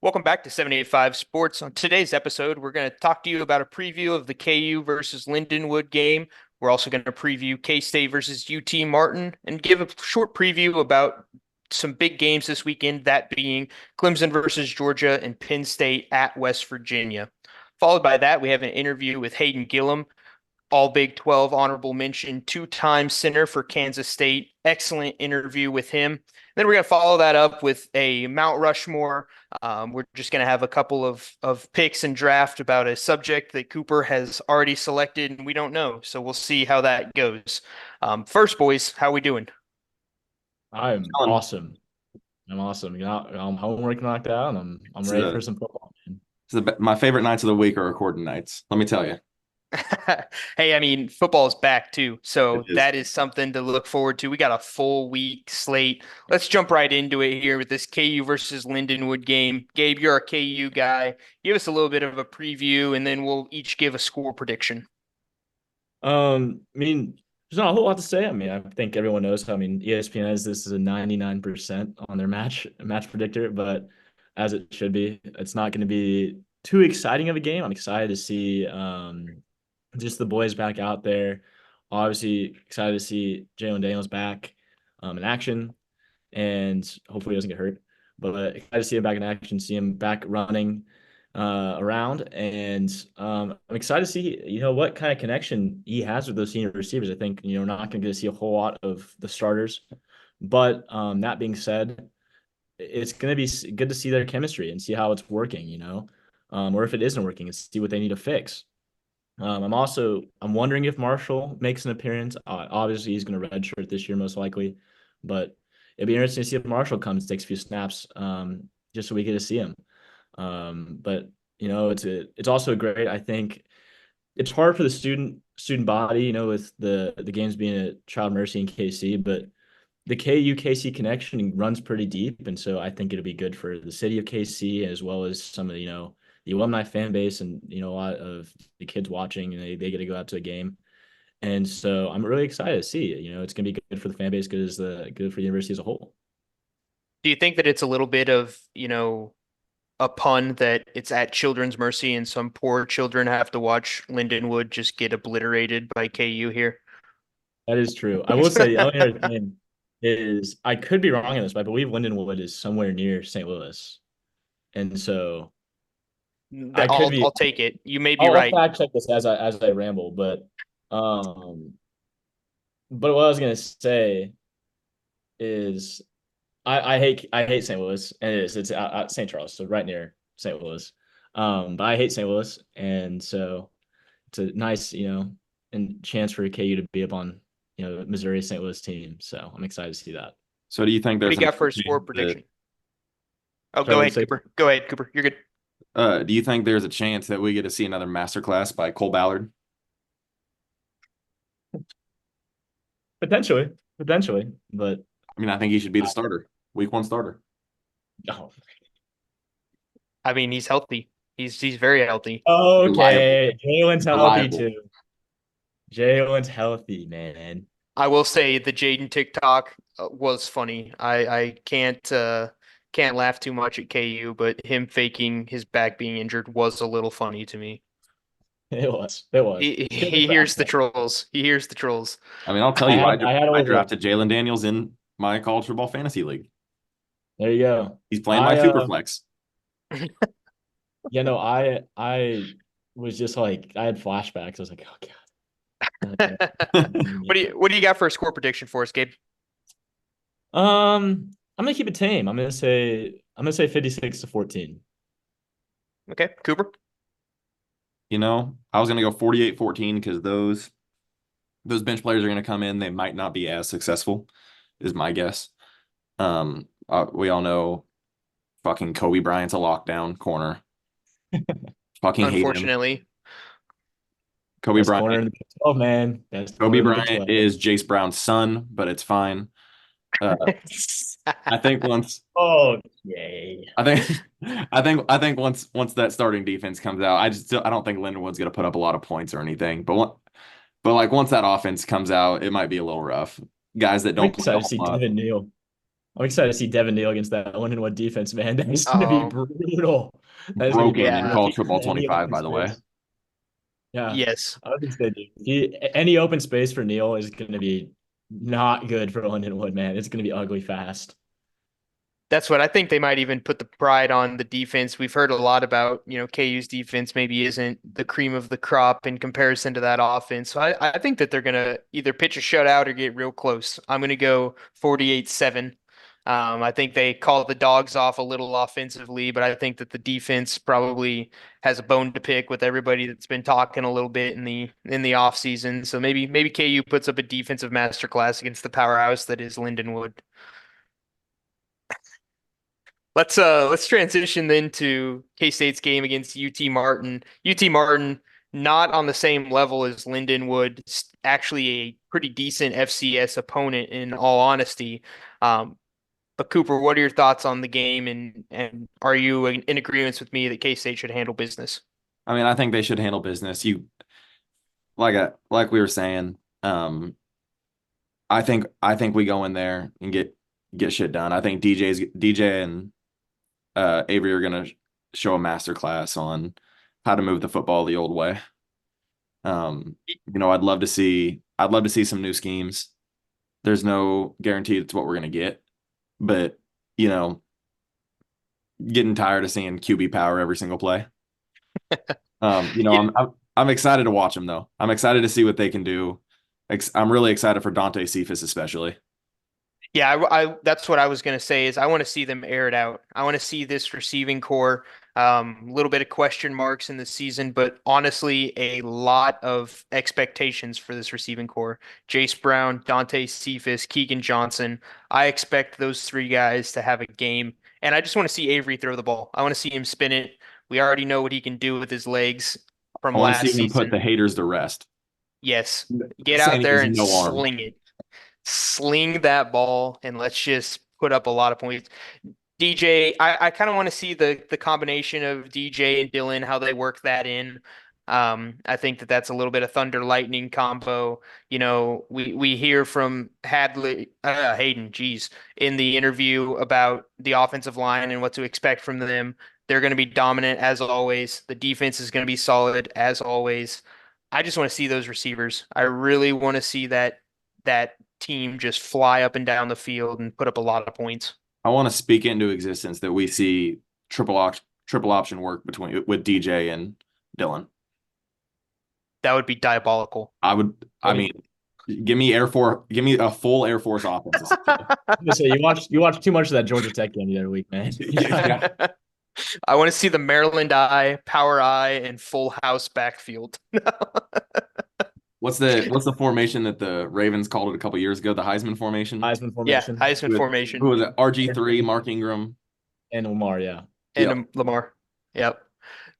Welcome back to 785 Sports. On today's episode, we're going to talk to you about a preview of the KU versus Lindenwood game. We're also going to preview K-State versus UT Martin and give a short preview about some big games this weekend, that being Clemson versus Georgia and Penn State at West Virginia. Followed by that, we have an interview with Hayden Gillum, all Big 12 honorable mention, two-time center for Kansas State. Excellent interview with him. Then we're going to follow that up with a Mount Rushmore. We're just going to have a couple of picks and draft about a subject that Cooper has already selected and we don't know. So we'll see how that goes. First, boys, how we doing? I'm Fun. awesome. I'm awesome. I'm homework knocked out, and I'm It's ready for some football, man. my favorite nights of the week are recording nights. Let me tell you, Hey, I mean, football is back too, it so is. that is something to look forward to. We got a full week slate. Let's jump right into it here with this KU versus Lindenwood game. Gabe, you're a KU guy. Give us a little bit of a preview, and then we'll each give a score prediction. I mean, there's not a whole lot to say. I mean, I think everyone knows how. I mean, ESPN has this as a 99% on their match predictor, but as it should be, it's not going to be too exciting of a game. I'm excited to see just the boys back out there. Obviously, excited to see Jalen Daniels back in action, and hopefully he doesn't get hurt. But excited to see him back in action, see him back running around, and I'm excited to see what kind of connection he has with those senior receivers. I think not going to see a whole lot of the starters, but that being said, it's going to be good to see their chemistry and see how it's working. Or if it isn't working, and see what they need to fix. I'm wondering if Marshall makes an appearance. Obviously, he's going to redshirt this year most likely, but it'd be interesting to see if Marshall comes, takes a few snaps, just so we get to see him. But it's also great. I think it's hard for the student body, with the games being a Child Mercy in KC, but the KU KC connection runs pretty deep, and so I think it'll be good for the city of KC as well as some of the alumni fan base, and a lot of the kids watching, and they get to go out to a game. And so I'm really excited to see it. It's going to be good for the fan base, good for the university as a whole. Do you think that it's a little bit of, a pun that it's at Children's Mercy and some poor children have to watch Lindenwood just get obliterated by KU here? That is true. I will say the only other thing is I could be wrong on this, but I believe Lindenwood is somewhere near St. Louis. And so I could I'll be take it. You may be I'll right. fact check this as I ramble, um but what I was gonna say is I hate St. Louis, and it's at St. Charles, so right near St. Louis. But I hate St. Louis, and so it's a nice and chance for KU to be up on Missouri St. Louis team. So I'm excited to see that. So, do you think What do there's you an got for a score that, prediction? Oh, Sorry, go let's ahead, say Cooper. Go ahead, Cooper. You're good. do you think there's a chance that we get to see another masterclass by Cole Ballard? potentially, but I mean, I think he should be the starter, week one starter. oh, I mean, he's healthy. He's very healthy. Reliable, okay. Jalen's healthy reliable. too. Jalen's healthy, man. I will say the Jaden TikTok was funny. I can't laugh too much at KU, but him faking his back being injured was a little funny to me. It was. It was. Good He hears the basketball. trolls. He hears the trolls. I mean, I'll tell I you, had I had a I little. drafted Jalen Daniels in my college football fantasy league. There you go. He's playing my I super flex. no, I was just like I had flashbacks. I was like, oh god. What do you got for a score prediction for us, Gabe? I'm gonna keep it tame. I'm gonna say 56-14. Okay, Cooper. I was going to go 48-14 because those bench players are going to come in. They might not be as successful, is my guess. We all know fucking Kobe Bryant's a lockdown corner. Fucking hate him. Unfortunately, Kobe Best corner in Bryant. the Big 12, man. Best Kobe corner in the Big Bryant 12. is Jace Brown's son, but it's fine. I think once Oh, yay. I think once that starting defense comes out, I don't think Lindenwood's going to put up a lot of points or anything. But like once that offense comes out, it might be a little rough. Guys that I'm don't play a excited to whole see lot. Devin Neal. I'm excited to see Devin Neal against that Lindenwood defense, man. That's going to be Oh, brutal. That is going to be Broken in brutal. yeah. If he college gets football in any 25, open by the way. space. Yeah, Yes. I was going to say, dude, any open space for Neal is going to be not good for Lindenwood, man. It's going to be ugly fast. That's what I think. They might even put the pride on the defense. We've heard a lot about, KU's defense maybe isn't the cream of the crop in comparison to that offense. So I think that they're going to either pitch a shutout or get real close. I'm going to go 48-7. I think they call the dogs off a little offensively, but I think that the defense probably has a bone to pick with everybody that's been talking a little bit in the off season. So maybe KU puts up a defensive masterclass against the powerhouse that is Lindenwood. Let's transition then to K-State's game against UT Martin. UT Martin not on the same level as Lindenwood, actually a pretty decent FCS opponent in all honesty. Um, but Cooper, what are your thoughts on the game, and are you in agreement with me that K-State should handle business? I mean, I think they should handle business. Like we were saying, I think we go in there and get shit done. I think DJ and Avery are gonna show a master class on how to move the football the old way. I'd love to see some new schemes. There's no guarantee it's what we're gonna get, but you know, getting tired of seeing QB power every single play. Yeah, I'm excited to watch them though. I'm excited to see what they can do. I'm really excited for Dante Cephas especially. Yeah, that's what I was gonna say is I want to see them air it out. I want to see this receiving core, a little bit of question marks in the season, but honestly, a lot of expectations for this receiving core. Jace Brown, Dante Cephas, Keegan Johnson. I expect those three guys to have a game, and I just want to see Avery throw the ball. I want to see him spin it. We already know what he can do with his legs I from want to see last them put season. the haters to rest. Yes, get out Saying he there has and no arm. sling that ball, and let's just put up a lot of points. DJ, I kind of want to see the combination of DJ and Dylan, how they work that in. I think that that's a little bit of thunder lightning combo. We hear from Hayden, geez, in the interview about the offensive line and what to expect from them. They're going to be dominant as always. The defense is going to be solid as always. I just want to see those receivers. I really want to see that team just fly up and down the field and put up a lot of points. I want to speak into existence that we see triple option work between with DJ and Dylan. That would be diabolical. I mean, give me a full Air Force offense. Essentially. So you watch too much of that Georgia Tech game the other week, man. Yeah. I want to see the Maryland eye, power eye, and full house backfield. What's the formation that the Ravens called it a couple years ago? The Heisman formation Heisman Yeah, formation Heisman who formation was it? RG3, Mark Ingram. and Lamar, yeah. and Yep. Lamar. Yep.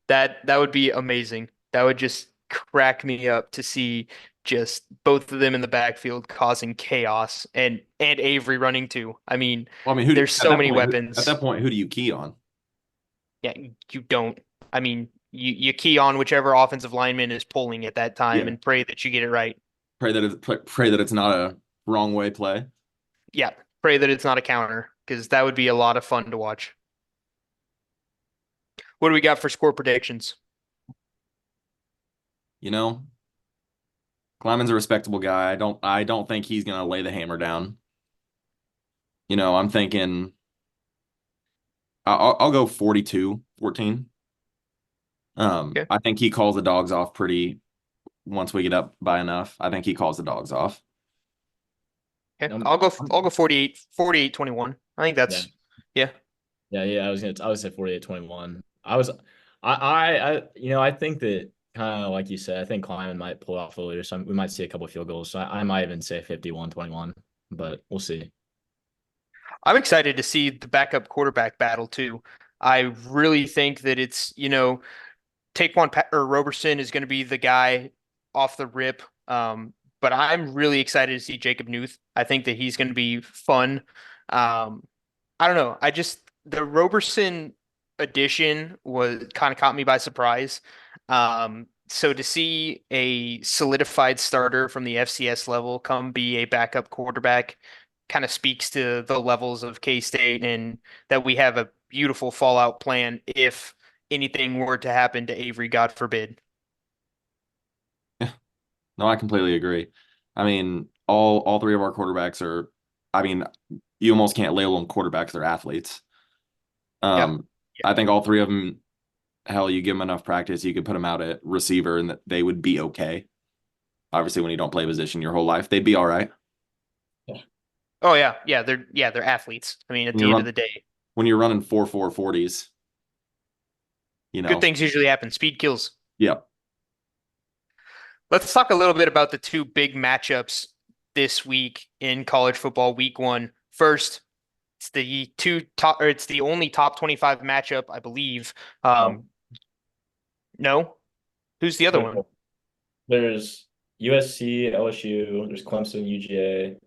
That would be amazing. That would just crack me up to see just both of them in the backfield causing chaos and Avery running too. I mean, Well, I mean, there's so many at weapons. that point, who do you key on? Yeah, you don't. I mean, you key on whichever offensive lineman is pulling at that time Yeah. and pray that you get it right. Pray that it's not a wrong way play. Yeah, pray that it's not a counter because that would be a lot of fun to watch. What do we got for score predictions? You know, Kleiman's a respectable guy. I don't think he's gonna lay the hammer down. I'm thinking I'll go 42-14. Okay. I think he calls the dogs off pretty once we get up by enough. I think he calls the dogs off. Okay. Um, I'll go 48-21. I think yeah. yeah. Yeah. I would say 48-21. I think that kind of like you said, I think Kleiman might pull off earlier. So we might see a couple of field goals. So I might even say 51-21, but we'll see. I'm excited to see the backup quarterback battle too. I really think that it's, Roberson is going to be the guy off the rip. But I'm really excited to see Jacob Newth. I think that he's going to be fun. Um, I don't know. The Roberson addition was kind of caught me by surprise. So to see a solidified starter from the FCS level come be a backup quarterback, kind of speaks to the levels of K-State and that we have a beautiful fallout plan if anything were to happen to Avery, God forbid. Yeah, no, I completely agree. I mean, all three of our quarterbacks are. I mean, you almost can't label them quarterbacks; they're athletes. Yeah. Um, I think all three of them. Hell, you give them enough practice, you could put them out at receiver, and they would be okay. Obviously, when you don't play position your whole life, they'd be all right. Oh yeah, they're athletes. I mean, at When you the end of run the day, when you're running 4.40s, you good know. things usually happen. Speed kills. Yep. Let's talk a little bit about the two big matchups this week in college football week one. First, it's the only top 25 matchup, I believe. No. Um, no, who's the other one? So there's USC, LSU, there's Clemson, UGA.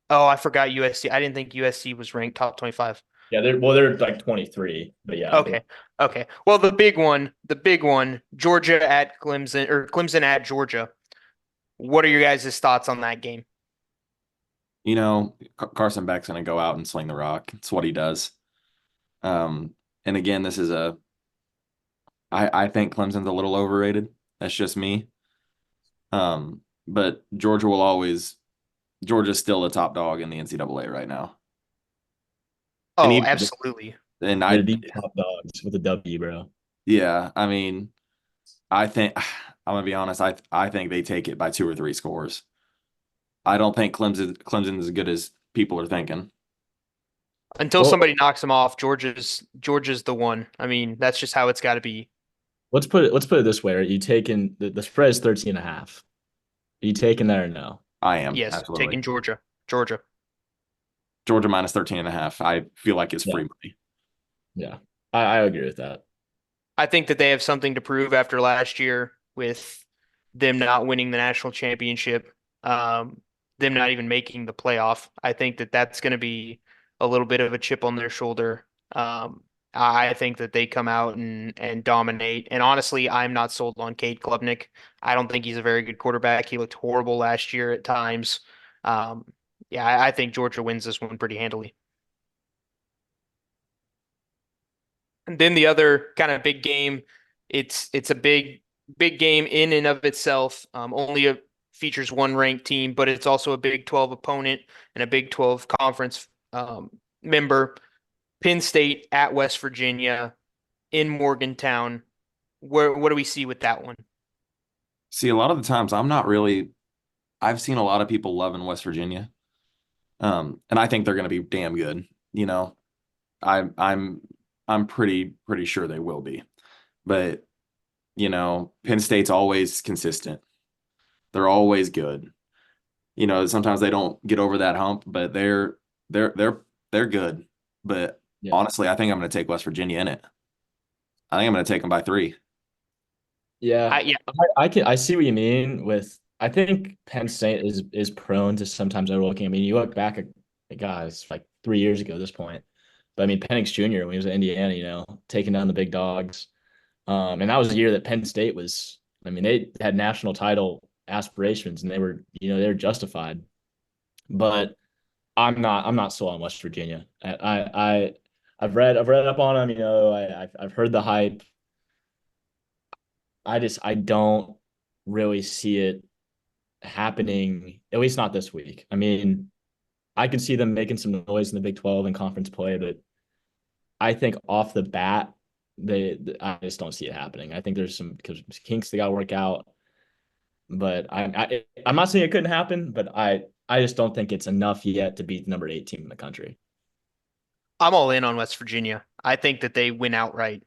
Oh, I forgot USC. I didn't think USC was ranked top 25. Yeah, they're like 23, but yeah, Okay. Okay. Well, the big one, Georgia at Clemson or Clemson at Georgia. What are your guys' thoughts on that game? Carson Beck's going to go out and sling the rock. It's what he does. And again, this is I think Clemson's a little overrated. That's just me. But Georgia's still the top dog in the NCAA right now. And Oh, even, absolutely. and they're I, the top dogs with a W, bro. yeah, I mean, I think I'm gonna be honest. I think they take it by 2 or 3 scores. I don't think Clemson's as good as people are thinking. Until Well, somebody knocks them off, Georgia's the one. I mean, that's just how it's got to be. let's put it this way. Are you taking the spread is 13 and a half? Are you taking that or no? I am Yes, absolutely taking Georgia. Georgia. Georgia minus 13.5. I feel like it's Yeah, free money. yeah. I agree with that. I think that they have something to prove after last year with them not winning the national championship, um, them not even making the playoff. I think that that's going to be a little bit of a chip on their shoulder. I think that they come out and dominate. And honestly, I'm not sold on Cade Klubnik. I don't think he's a very good quarterback. He looked horrible last year at times. Um, yeah, I think Georgia wins this one pretty handily. And then the other kind of big game, it's a big game in and of itself. Only features one ranked team, but it's also a Big 12 opponent and a Big 12 conference member. Penn State at West Virginia in Morgantown. What do we see with that one? See, a lot of the times I'm not really. I've seen a lot of people loving West Virginia, and I think they're going to be damn good. You know, I, I'm I'm pretty sure they will be, but Penn State's always consistent. They're always good. Sometimes they don't get over that hump, but they're they're they're good. But Yeah. honestly, I think I'm going to take West Virginia in it. I think I'm going to take them by 3. Yeah. Yeah, I see what you mean with I think Penn State is prone to sometimes overlooking. I mean, you look back at guys like 3 years ago at this point. But I mean Penix Jr. when he was at Indiana, taking down the big dogs. And that was the year that Penn State was, I mean, they had national title aspirations and they were justified. But I'm not sold on West Virginia. I've read up on them, I've heard the hype. I don't really see it happening, at least not this week. I mean, I can see them making some noise in the Big 12 and conference play, but I think off the bat, I just don't see it happening. I think there's some kinks they got to work out, but I'm not saying it couldn't happen, but I just don't think it's enough yet to beat the number 8 team in the country. I'm all in on West Virginia. I think that they win outright.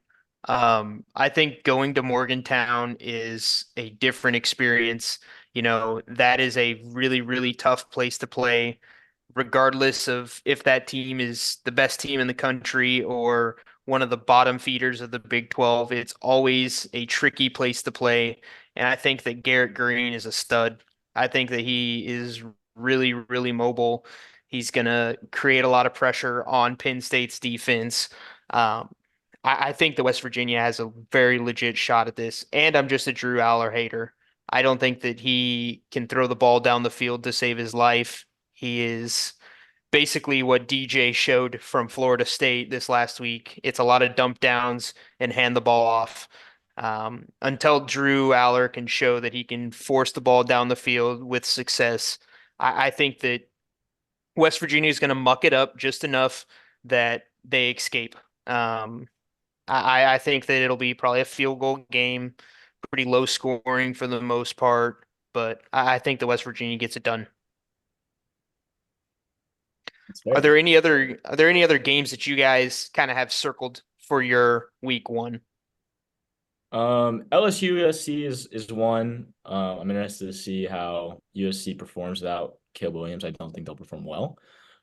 I think going to Morgantown is a different experience. That is a really, really tough place to play, regardless of if that team is the best team in the country or one of the bottom feeders of the Big 12. It's always a tricky place to play. And I think that Garrett Green is a stud. I think that he is really, really mobile. He's going to create a lot of pressure on Penn State's defense. Um, I think that West Virginia has a very legit shot at this. And I'm just a Drew Aller hater. I don't think that he can throw the ball down the field to save his life. He is basically what DJ showed from Florida State this last week. It's a lot of dump downs and hand the ball off. Until Drew Aller can show that he can force the ball down the field with success, I think that West Virginia is going to muck it up just enough that they escape. Um, I think that it'll be probably a field goal game, pretty low scoring for the most part, but I think the West Virginia gets it done. It's fair. Are there any other games that you guys kind of have circled for your week one? LSU USC is one. I'm interested to see how USC performs without Caleb Williams. I don't think they'll perform well,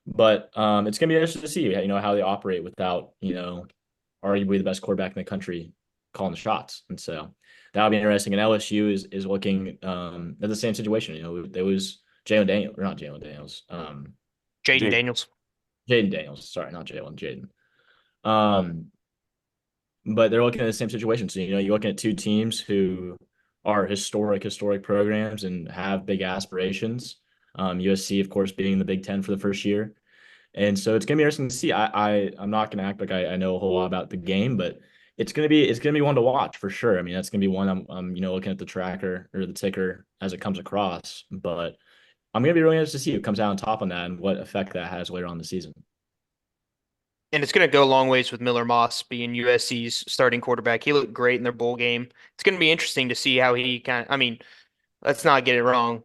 but it's gonna be interesting to see how they operate without arguably the best quarterback in the country calling the shots, and so that'll be interesting. And LSU is looking at the same situation. There was Jalen Daniels, or not Jalen Daniels, Jaden Daniels. Jaden Daniels. Sorry, not Jalen, Jaden. But they're looking at the same situation. So, you're looking at two teams who are historic programs and have big aspirations. USC, of course, being in the Big Ten for the first year. And so it's gonna be interesting to see. I'm not gonna act like I know a whole lot about the game, but it's gonna be one to watch for sure. I mean, that's gonna be one I'm looking at the tracker or the ticker as it comes across. But I'm gonna be really interested to see who comes out on top on that and what effect that has later on in the season. And it's going to go a long ways with Miller Moss being USC's starting quarterback. He looked great in their bowl game. It's going to be interesting to see how he I mean, let's not get it wrong.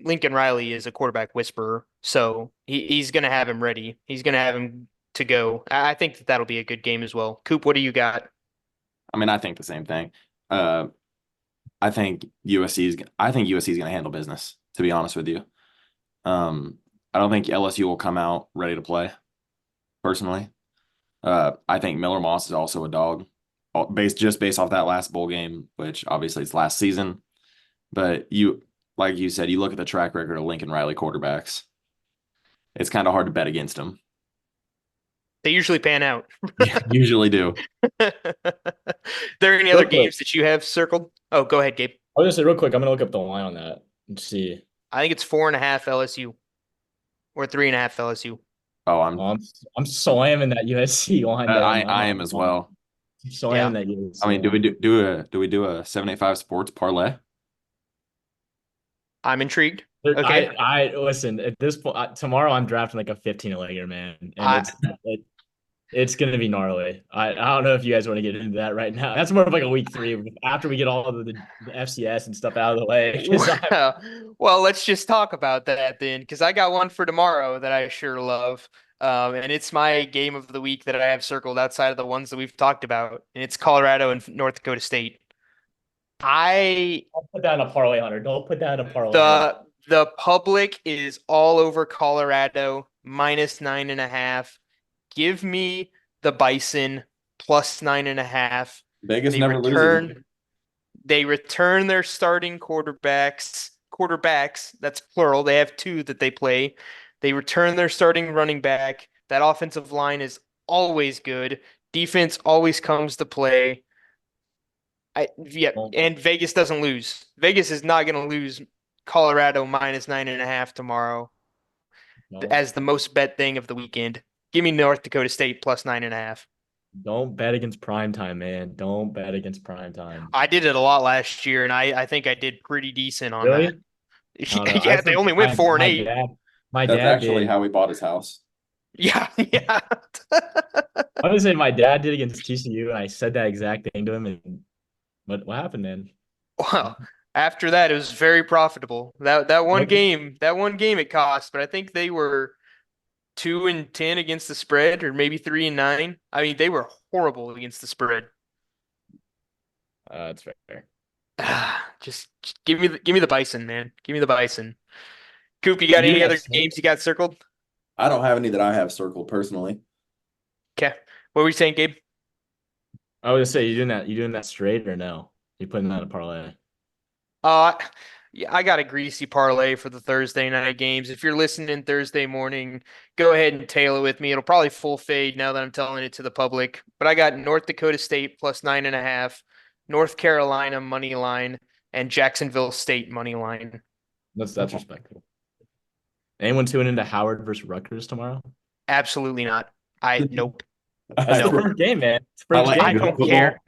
Lincoln Riley is a quarterback whisperer, so he's going to have him ready. He's going to have him to go. I think that that'll be a good game as well. Coop, what do you got? I mean, I think the same thing. I think USC is going to handle business, to be honest with you. I don't think LSU will come out ready to play, personally. I think Miller Moss is also a dog, based off that last bowl game, which obviously it's last season. But like you said, you look at the track record of Lincoln Riley quarterbacks. It's kind of hard to bet against them. They usually pan out. Usually do. There any other games that you have circled? Oh, go ahead, Gabe. I was gonna say real quick, I'm gonna look up the line on that and see. I think it's 4.5 LSU or 3.5 LSU. Oh, I'm slamming that USC line. I am as well. Slamming that USC. I mean, do we do a 785 sports parlay? I'm intrigued. Okay. I listen at this point. Tomorrow I'm drafting like a 15-legger, man, and it's gonna be gnarly. I don't know if you guys want to get into that right now. That's more of like a week 3 after we get all of the FCS and stuff out of the way. Well, let's just talk about that then, because I got one for tomorrow that I sure love. And it's my game of the week that I have circled outside of the ones that we've talked about, and it's Colorado and North Dakota State. Don't put that in a parlay, Hunter. Don't put that in a parlay. The public is all over Colorado -9.5. Give me the Bison +9.5. Vegas never loses. They return their starting quarterbacks. That's plural. They have 2 that they play. They return their starting running back. That offensive line is always good. Defense always comes to play. And Vegas doesn't lose. Vegas is not going to lose Colorado -9.5 tomorrow as the most bet thing of the weekend. Give me North Dakota State +9.5. Don't bet against primetime, man. Don't bet against primetime. I did it a lot last year, and I think I did pretty decent on really? that. Yeah, they only went 4-8. That's actually how we bought his house. Yeah. I would say my dad did against TCU, and I said that exact thing to him. And what happened then? Well, after that, it was very profitable. That one game it cost, but I think they were 2-10 against the spread, or maybe 3-9. I mean, they were horrible against the spread. That's fair. Just give me the Bison, man. Give me the Bison. Coop, you got any other games you got circled? I don't have any that I have circled personally. Okay. What were you saying, Gabe? I was gonna say, you doing that straight or no? You putting that in a parlay? Yeah, I got a greasy parlay for the Thursday night games. If you're listening Thursday morning, go ahead and tail it with me. It'll probably full fade now that I'm telling it to the public. But I got North Dakota State +9.5, North Carolina money line, and Jacksonville State money line. That's respectable. Anyone tune into Howard versus Rutgers tomorrow? Absolutely not. Nope. That's the No. first game, man. It's the I first like I game. good don't football. care.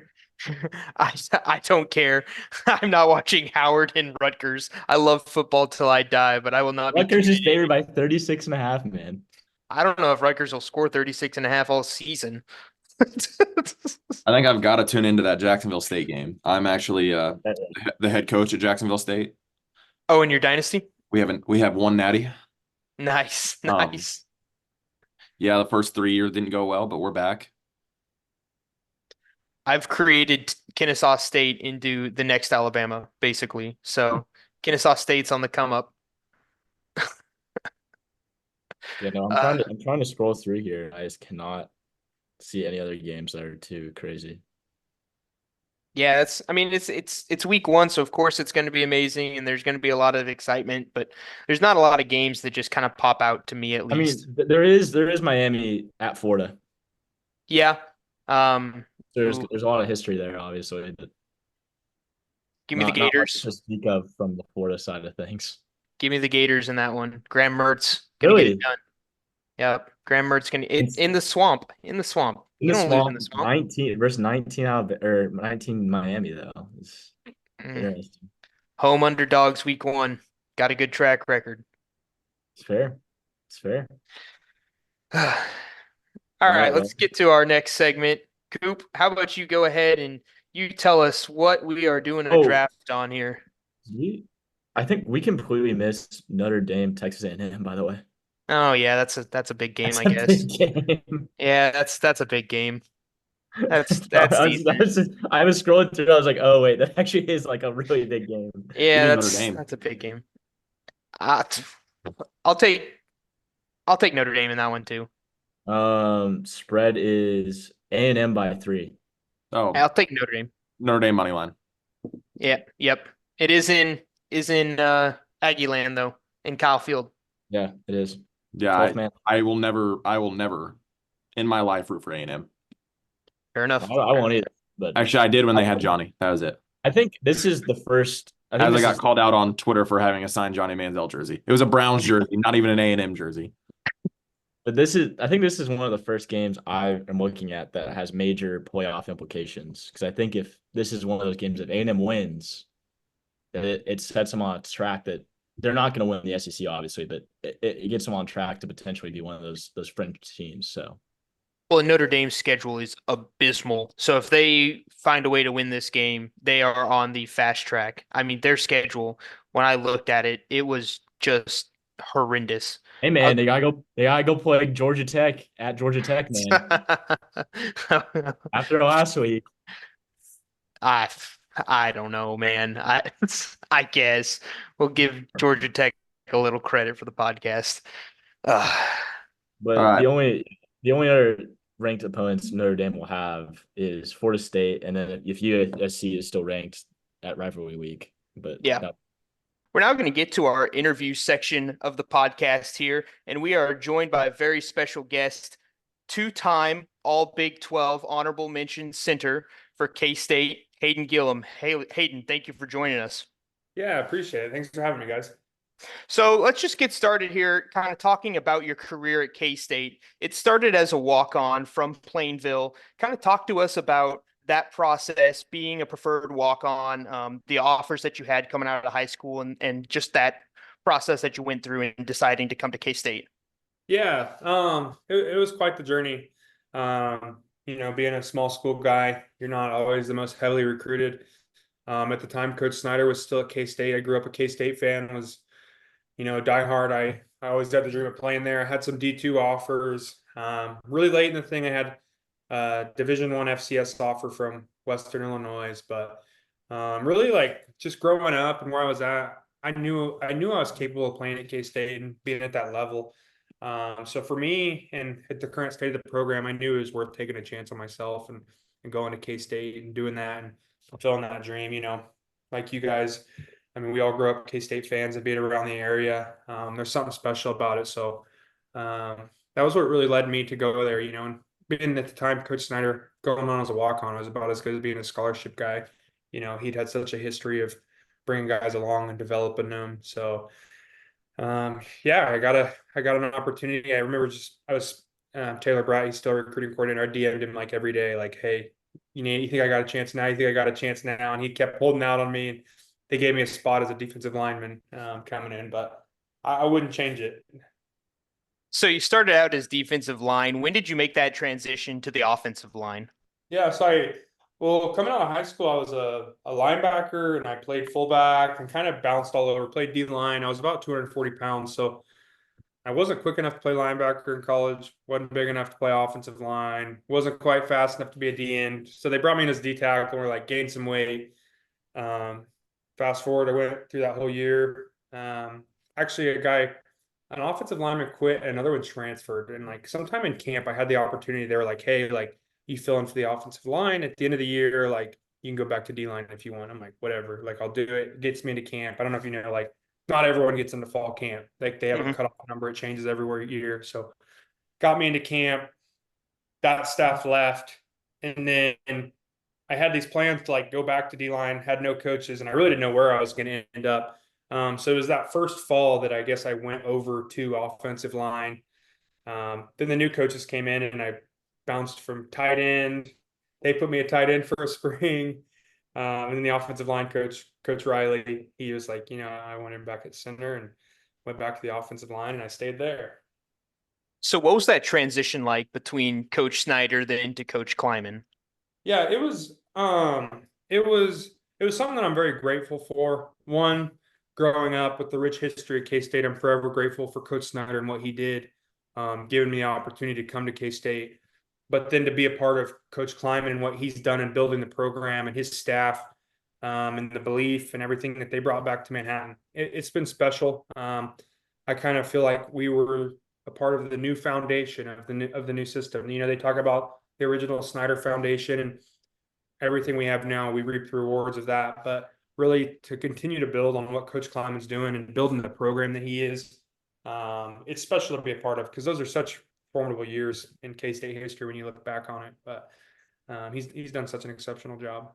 I don't care. I'm not watching Howard and Rutgers. I love football till I die, but I will not be Rutgers tuning is favored in. by 36 and a half, man. I don't know if Rutgers will score 36 and a half all season. I think I've got to tune into that Jacksonville State game. I'm actually the head coach at Jacksonville State. Oh, in your dynasty? We have one natty. Nice, Um, nice. yeah, the first 3 years didn't go well, but we're back. I've created Kennesaw State into the next Alabama, basically. So Kennesaw State's on the come up. Yeah, no, I'm Uh, trying to scroll through here. I just cannot see any other games that are too crazy. yeah, I mean it's week one, so of course it's going to be amazing and there's going to be a lot of excitement, but there's not a lot of games that just kind of pop out to me at I least. mean, there is Miami at Florida. Yeah. Um, ooh, There's a lot of history there, obviously, but give me the not much Gators. to speak of from the Florida side of things. Give me the Gators in that one. Graham Mertz gonna get it Really, done. Yep. Graham Mertz gonna it's in the swamp. In the swamp. in You the don't lose in swamp, the swamp. 19 versus 19 out of, or 19 Miami though. It's Mm. interesting. Home underdogs week one. Got a good track record. It's fair. It's fair. All All right, right, let's well, get to our next segment. Coop, how about you go ahead and you tell us what we are doing a oh, draft on here? we, I think we completely missed Notre Dame, Texas A&M. By the way, Oh yeah, that's a big game, that's I a guess. big game. Yeah, that's a big game. That's I was, decent. I was scrolling through. I was like, oh wait, that actually is like a really big game. Give Yeah, me Notre Dame. that's a big game. Uh, t- I'll take I'll take Notre Dame in that one too. Spread is A&M by 3. Oh, I'll take Notre Dame. Notre Dame money line. Yeah, yep. It is in Aggie land though, in Kyle Field. Yeah, it is. Yeah, 12th man. I will never in my life root for A&M. Fair enough. I won't either. But Actually, I did when I, they had Johnny. That was it. I think this is the first. I think As I this got is. called out on Twitter for having a signed Johnny Manziel jersey. It was a Browns jersey, not even an A&M jersey. But this is. I think this is one of the first games I am looking at that has major playoff implications. Because I think if this is one of those games, if A&M wins, that it sets them on a track that they're not going to win the SEC, obviously, but it gets them on track to potentially be one of those French teams. So Well, Notre Dame's schedule is abysmal. So if they find a way to win this game, they are on the fast track. I mean, their schedule, when I looked at it, it was just horrendous. hey Uh, man, they gotta go play Georgia Tech at Georgia Tech, man. After last week. I I don't know, man. I guess we'll give Georgia Tech a little credit for the podcast. Uh, All But right. the only other ranked opponents Notre Dame will have is Florida State, and then if USC is still ranked at rivalry week. But yeah. We're now going to get to our interview section of the podcast here, and we are joined by a very special guest, two-time All Big 12 honorable mention center for K-State, Hayden Gillum. Hey, Hayden, thank you for joining us. Yeah, I appreciate it. Thanks for having me, guys. So let's just get started here, kind of talking about your career at K-State. It started as a walk-on from Plainville. Kind of talk to us about that process, being a preferred walk-on, the offers that you had coming out of high school, and just that process that you went through in deciding to come to K-State. Yeah, it was quite the journey. Being a small school guy, you're not always the most heavily recruited. At the time, Coach Snyder was still at K-State. I grew up a K-State fan, was, diehard. I always had the dream of playing there. I had some D2 offers. Really late in the thing, I had Division One FCS offer from Western Illinois, but really like just growing up and where I was at, I knew I was capable of playing at K-State and being at that level. So for me and at the current state of the program, I knew it was worth taking a chance on myself and going to K-State and doing that and fulfilling that dream, like you guys. I mean, we all grew up K-State fans and being around the area. There's something special about it. So that was what really led me to go there, and being at the time, Coach Snyder going on as a walk-on was about as good as being a scholarship guy. He'd had such a history of bringing guys along and developing them. So Yeah, I got an opportunity. I remember I was Taylor Bratt. He's still a recruiting coordinator. I DM'd him like every day, like, hey, you think I got a chance now? You think I got a chance now? And he kept holding out on me. And they gave me a spot as a defensive lineman coming in, but I wouldn't change it. So you started out as defensive line. When did you make that transition to the offensive line? Yeah, so well, coming out of high school, I was a linebacker and I played fullback and kind of bounced all over, played D line. I was about 240 pounds. So I wasn't quick enough to play linebacker in college, wasn't big enough to play offensive line, wasn't quite fast enough to be a D end. So they brought me in as D tackle and we're like gained some weight. Um, Fast forward, I went through that whole year. Actually, an offensive lineman quit, another one transferred. And like sometime in camp, I had the opportunity. They were like, hey, like you fill in for the offensive line at the end of the year, like you can go back to D line if you want. I'm like, whatever, like I'll do it. It gets me into camp. I don't know if you know, like not everyone gets into fall camp. Like they have a Mhm. cutoff number, it changes every year. So got me into camp, that staff left, and then I had these plans to like go back to D line, had no coaches, and I really didn't know where I was going to end up. So it was that first fall that I guess I went over to offensive line. Then the new coaches came in and I bounced from tight end. They put me a tight end for a spring. And then the offensive line coach, Coach Riley, he was like, I want him back at center and went back to the offensive line and I stayed there. So what was that transition like between Coach Snyder then to Coach Kleiman? Yeah, it was something that I'm very grateful for. One, growing up with the rich history of K-State, I'm forever grateful for Coach Snyder and what he did, giving me the opportunity to come to K-State. But then to be a part of Coach Kleiman and what he's done in building the program and his staff, and the belief and everything that they brought back to Manhattan, it's been special. I kind of feel like we were a part of the new foundation of the new system. They talk about the original Snyder Foundation and everything we have now. We reap the rewards of that, but really to continue to build on what Coach Kleiman's doing and building the program that he is, it's special to be a part of because those are such formidable years in K-State history when you look back on it. But he's done such an exceptional job.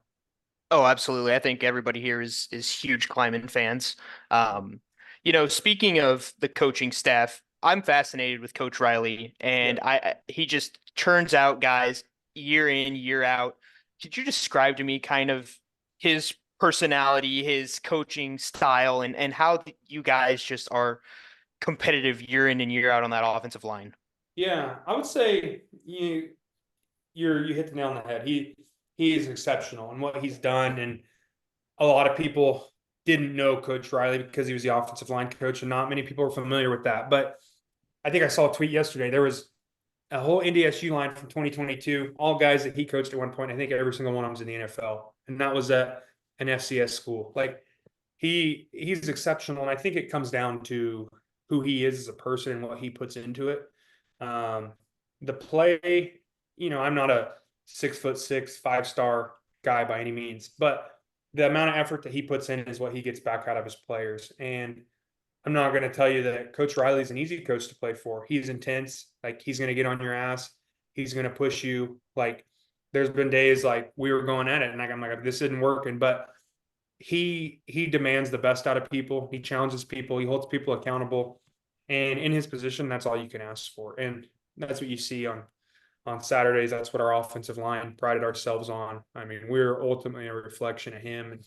Oh, absolutely. I think everybody here is huge Kleiman fans. Um, speaking of the coaching staff, I'm fascinated with Coach Riley, Yeah. and he just turns out guys year in, year out. Could you describe to me kind of his personality, his coaching style, and how you guys just are competitive year in and year out on that offensive line? Yeah, I would say you hit the nail on the head. He is exceptional in what he's done, and a lot of people didn't know Coach Riley because he was the offensive line coach, and not many people were familiar with that. But I think I saw a tweet yesterday. There was a whole NDSU line from 2022, all guys that he coached at one point. I think every single one of them was in the NFL, and that was at an FCS school. Like he's exceptional, and I think it comes down to who he is as a person and what he puts into it. Um, the play, I'm not a 6'6", 5-star guy by any means, but the amount of effort that he puts in is what he gets back out of his players. And I'm not going to tell you that Coach Riley's an easy coach to play for. He's intense. Like he's going to get on your ass. He's going to push you. Like there's been days like we were going at it and I'm like, this isn't working, but he demands the best out of people. He challenges people. He holds people accountable. And in his position, that's all you can ask for. And that's what you see on Saturdays. That's what our offensive line prided ourselves on. I mean, we're ultimately a reflection of him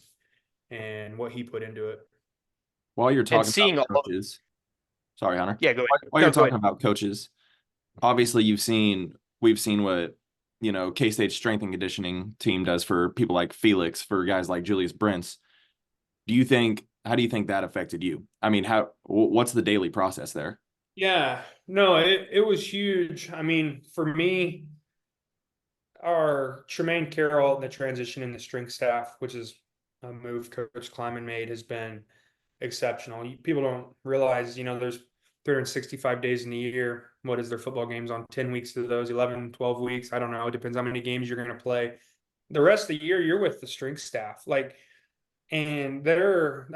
and what he put into it. While you're And talking about seeing all, coaches, sorry, Hunter. yeah, go ahead. While No, you're go talking ahead. about coaches, obviously we've seen what, K-State's strength and conditioning team does for people like Felix, for guys like Julius Brents. How do you think that affected you? I mean, what's the daily process there? Yeah, no, it was huge. I mean, for me, our Tremaine Carroll and the transition in the strength staff, which is a move Coach Kleiman made, has been exceptional. People don't realize, there's 365 days in a year. What is their football games on 10 weeks of those, 11, 12 weeks? I don't know. It depends how many games you're going to play. The rest of the year, you're with the strength staff. And they're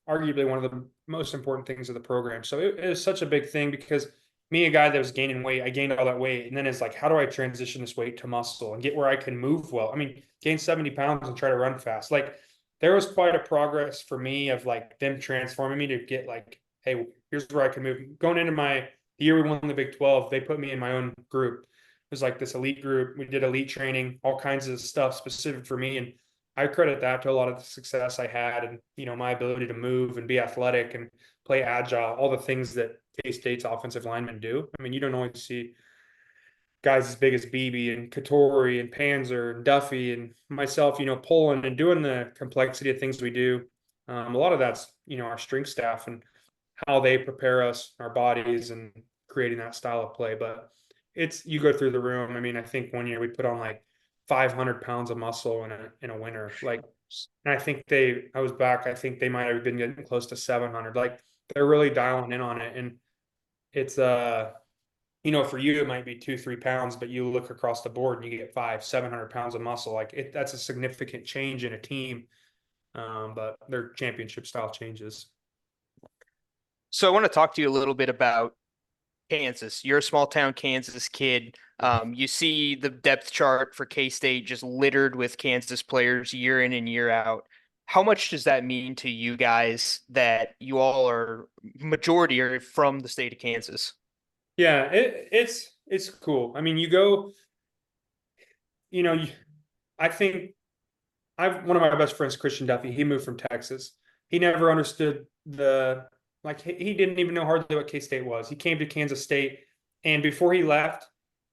arguably one of the most important things of the program. So it is such a big thing because me, a guy that was gaining weight, I gained all that weight. And then it's like, how do I transition this weight to muscle and get where I can move well? I mean, gain 70 pounds and try to run fast. Like there was quite a progress for me of like them transforming me to get like hey, here's where I can move. Going into the year we won the Big 12, they put me in my own group. It was like this elite group. We did elite training, all kinds of stuff specific for me. And I credit that to a lot of the success I had and, my ability to move and be athletic and play agile, all the things that K-State's offensive linemen do. I mean, you don't always see guys as big as BB and Katori and Panzer and Duffy and myself, pulling and doing the complexity of things we do. A lot of that's, our strength staff and how they prepare us, our bodies, and creating that style of play. But you go through the room. I mean, I think one year we put on like 500 pounds of muscle in a winter. Like, and I think I was back. I think they might have been getting close to 700. Like, they're really dialing in on it, and it's for you it might be 2-3 pounds, but you look across the board and you get 500-700 pounds of muscle. Like that's a significant change in a team. But their championship style changes. So I want to talk to you a little bit about Kansas. You're a small town Kansas kid. You see the depth chart for K-State just littered with Kansas players year in and year out. How much does that mean to you guys that you all majority are from the state of Kansas? Yeah, it's cool. I mean, you go, I think one of my best friends, Christian Duffy, he moved from Texas. He never understood he didn't even know hardly what K-State was. He came to Kansas State, and before he left,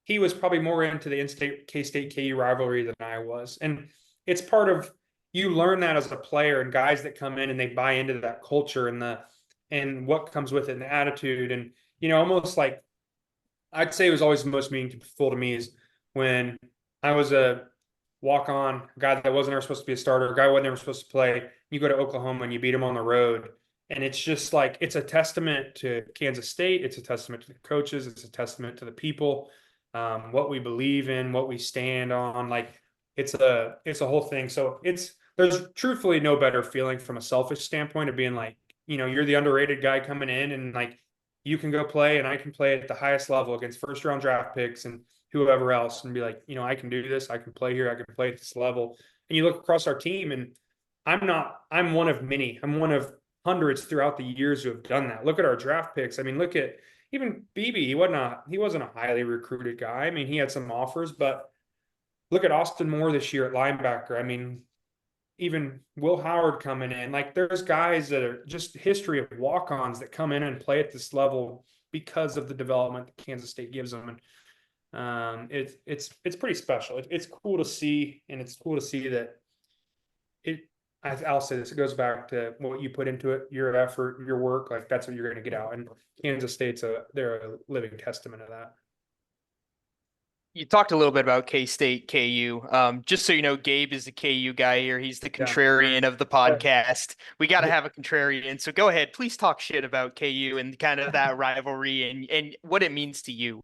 he was probably more into the in-state K-State KU rivalry than I was. And it's part of, you learn that as a player, and guys that come in and they buy into that culture and what comes with it and the attitude. And, almost like, I'd say it was always the most meaningful to me is when I was a walk-on guy that wasn't ever supposed to be a starter, a guy wasn't ever supposed to play. You go to Oklahoma and you beat him on the road. And it's just like, it's a testament to Kansas State. It's a testament to the coaches. It's a testament to the people, what we believe in, what we stand on. Like it's a whole thing. So there's truthfully no better feeling from a selfish standpoint of being like, you're the underrated guy coming in and like, you can go play and I can play at the highest level against first round draft picks and whoever else and be like, I can do this. I can play here. I can play at this level. And you look across our team and I'm one of many. I'm one of hundreds throughout the years who have done that. Look at our draft picks. I mean, look at even BB. He wasn't a highly recruited guy. I mean, he had some offers, but look at Austin Moore this year at linebacker. I mean, even Will Howard coming in. Like there's guys that are just history of walk-ons that come in and play at this level because of the development that Kansas State gives them. And it's pretty special. It's cool to see, and it's cool to see that I'll say this, it goes back to what you put into it, your effort, your work, like that's what you're going to get out. And Kansas State's they're a living testament of that. You talked a little bit about K-State, KU. Just so you know, Gabe is the KU guy here. He's the contrarian of the podcast. We got to have a contrarian. So go ahead, please talk shit about KU and kind of that rivalry and what it means to you.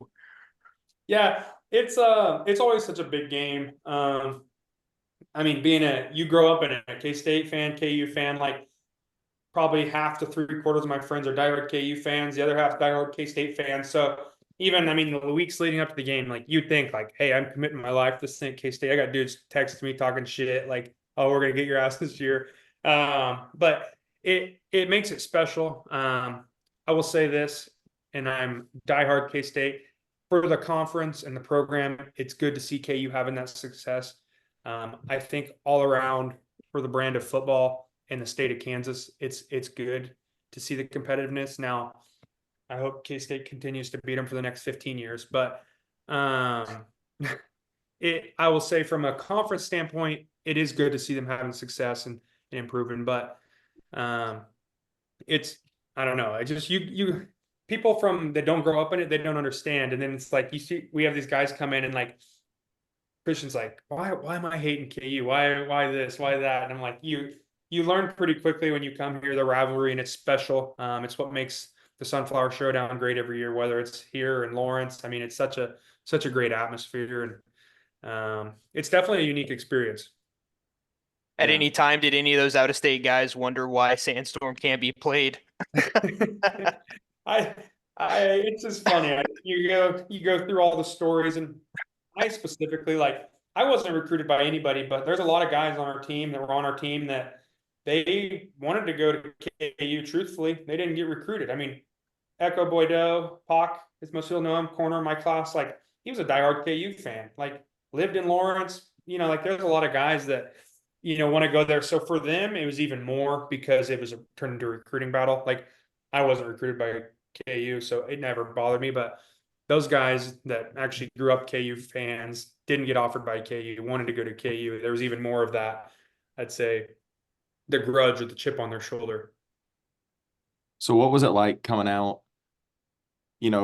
Yeah, it's always such a big game. I mean, you grow up in a K-State fan, KU fan, like probably half to 3/4 of my friends are diehard KU fans, the other half diehard K-State fans. So even, I mean, the weeks leading up to the game, like you'd think like, hey, I'm committing my life to St. K-State. I got dudes texting me talking shit like, oh, we're going to get your ass this year. But it makes it special. I will say this, and I'm diehard K-State. For the conference and the program, it's good to see KU having that success. I think all around for the brand of football in the state of Kansas, it's good to see the competitiveness. Now, I hope K-State continues to beat them for the next 15 years. But I will say from a conference standpoint, it is good to see them having success and improving. But it's, I don't know. I just, you people that don't grow up in it, they don't understand. And then it's like, you see, we have these guys come in and like, Christian's like, why am I hating KU? Why this? Why that? And I'm like, you learn pretty quickly when you come here, the rivalry, and it's special. It's what makes the Sunflower Showdown great every year, whether it's here in Lawrence. I mean, it's such a great atmosphere, and it's definitely a unique experience. At any time, did any of those out-of-state guys wonder why Sandstorm can't be played? It's just funny. You go through all the stories, and I specifically, like, I wasn't recruited by anybody, but there's a lot of guys on our team that were on our team that they wanted to go to KU. Truthfully, they didn't get recruited. I mean, Echo Boydo, Pac, as most people know him, corner of my class, like he was a diehard KU fan. Like lived in Lawrence. Like there's a lot of guys that want to go there. So for them, it was even more because it was turned into a recruiting battle. Like I wasn't recruited by KU, so it never bothered me. But those guys that actually grew up KU fans didn't get offered by KU, wanted to go to KU. There was even more of that, I'd say, the grudge or the chip on their shoulder. So what was it like coming out?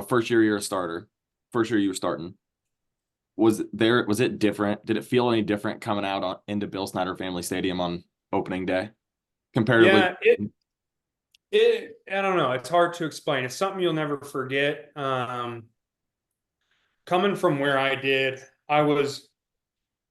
First year you're a starter, first year you were starting. Was it different? Did it feel any different coming out into Bill Snyder Family Stadium on opening day comparatively? Yeah, I don't know. It's hard to explain. It's something you'll never forget. Coming from where I did, I was,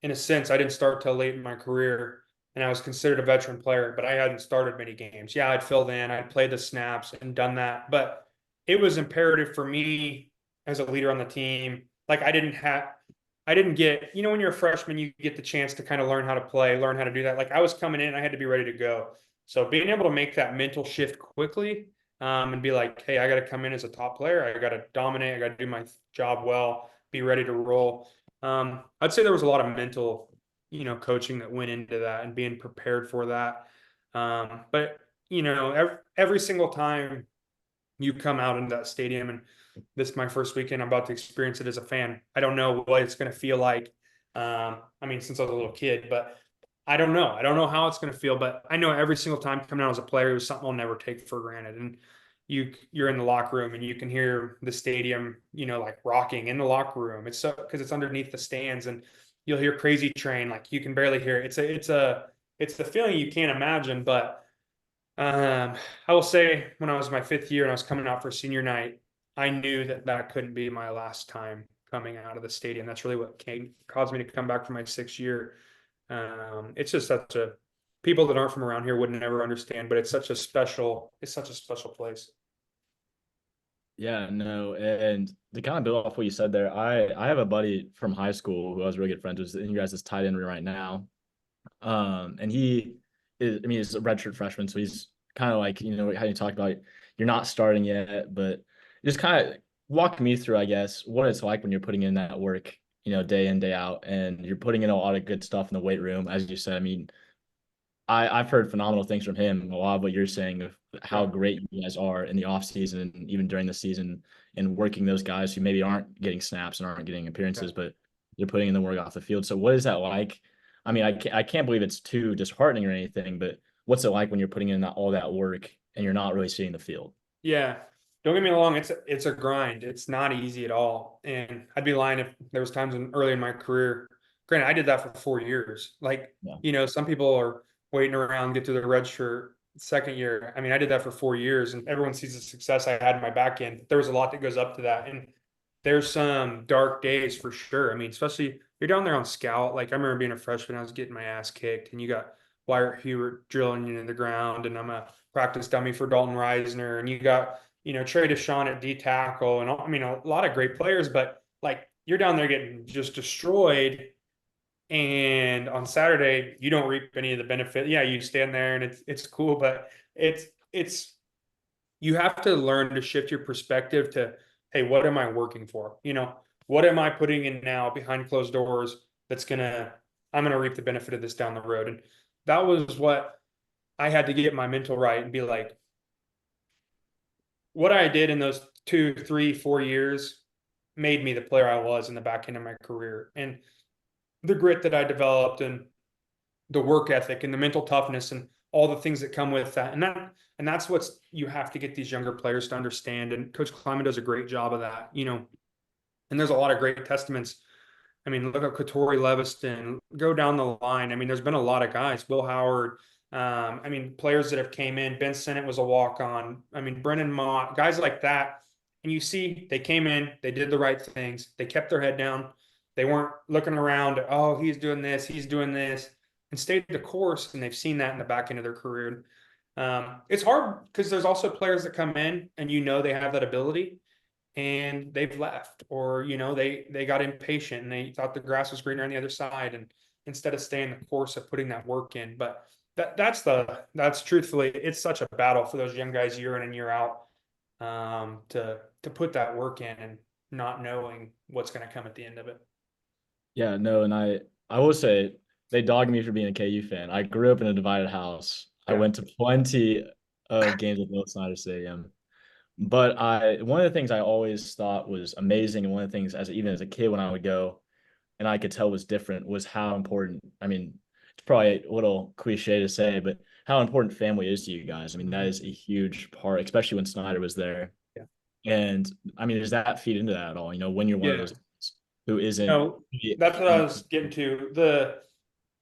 in a sense, I didn't start till late in my career, and I was considered a veteran player, but I hadn't started many games. Yeah, I'd filled in, I'd played the snaps and done that, but it was imperative for me as a leader on the team. Like I didn't get, when you're a freshman, you get the chance to kind of learn how to play, learn how to do that. Like I was coming in, I had to be ready to go. So being able to make that mental shift quickly, and be like, hey, I got to come in as a top player. I got to dominate. I got to do my job well, be ready to roll. I'd say there was a lot of mental, coaching that went into that and being prepared for that. But every single time you come out into that stadium, and this is my first weekend, I'm about to experience it as a fan. I don't know what it's going to feel like. I mean, since I was a little kid, but I don't know. I don't know how it's going to feel, but I know every single time coming out as a player, it was something I'll never take for granted. And you're in the locker room and you can hear the stadium, like rocking in the locker room. It's so because it's underneath the stands, and you'll hear Crazy Train, like you can barely hear it. It's the feeling you can't imagine. But I will say, when I was my 5th year and I was coming out for senior night, I knew that couldn't be my last time coming out of the stadium. That's really what caused me to come back for my 6th year. It's just people that aren't from around here would never understand, but it's such a special place. Yeah, no, and to kind of build off what you said there, I have a buddy from high school who I was really good friends with, and you guys is tight end right now. And he's a redshirt freshman, so he's kind of like, how you talked about you're not starting yet, but just kind of walk me through, I guess, what it's like when you're putting in that work, day in, day out, and you're putting in a lot of good stuff in the weight room, as you said. I mean, I've heard phenomenal things from him. A lot of what you're saying of how great you guys are in the off season and even during the season, and working those guys who maybe aren't getting snaps and aren't getting appearances, but they're putting in the work off the field. So what is that like? I mean, I can't believe it's too disheartening or anything, but what's it like when you're putting in all that work and you're not really seeing the field? Yeah. Don't get me wrong, it's a grind. It's not easy at all. And I'd be lying if there was times early in my career. Granted, I did that for 4 years. Like, Yeah. some people are waiting around, get to their red shirt second year. I mean, I did that for 4 years, and everyone sees the success I had in my back end. There was a lot that goes up to that. And there's some dark days for sure. I mean, especially you're down there on scout. Like I remember being a freshman, I was getting my ass kicked, and you got Wyatt Hewart drilling you in the ground, and I'm a practice dummy for Dalton Reisner, and you got Trey Deshawn at D tackle, and I mean a lot of great players, but like you're down there getting just destroyed. And on Saturday, you don't reap any of the benefit. Yeah, you stand there and it's cool, but it's you have to learn to shift your perspective to, hey, what am I working for? What am I putting in now behind closed doors I'm gonna reap the benefit of this down the road. And that was what I had to get my mental right and be like, what I did in those 2, 3, 4 years made me the player I was in the back end of my career. And the grit that I developed, and the work ethic, and the mental toughness, and all the things that come with that. And that's what you have to get these younger players to understand. And Coach Kleiman does a great job of that, and there's a lot of great testaments. I mean, look at Katori Leviston, go down the line. I mean, there's been a lot of guys, Will Howard. I mean, players that have came in. Ben Sennett was a walk-on. I mean, Brennan Mott, guys like that. And you see, they came in, they did the right things, they kept their head down. They weren't looking around, oh, he's doing this, and stayed the course. And they've seen that in the back end of their career. It's hard because there's also players that come in and they have that ability, and they've left, or they got impatient and they thought the grass was greener on the other side, and instead of staying the course of putting that work in. But That's truthfully, it's such a battle for those young guys year in and year out, to put that work in and not knowing what's going to come at the end of it. Yeah, no, and I will say they dogged me for being a KU fan. I grew up in a divided house. I Yeah. went to plenty of games at Bill Snyder Stadium. But one of the things I always thought was amazing, and one of the things even as a kid when I would go, and I could tell was different, was how important. I mean, it's probably a little cliche to say, but how important family is to you guys. I mean, that is a huge part, especially when Snyder was there. Yeah. And I mean, does that feed into that at all? When you're one of Yeah. those kids who isn't. No, that's what I was getting to.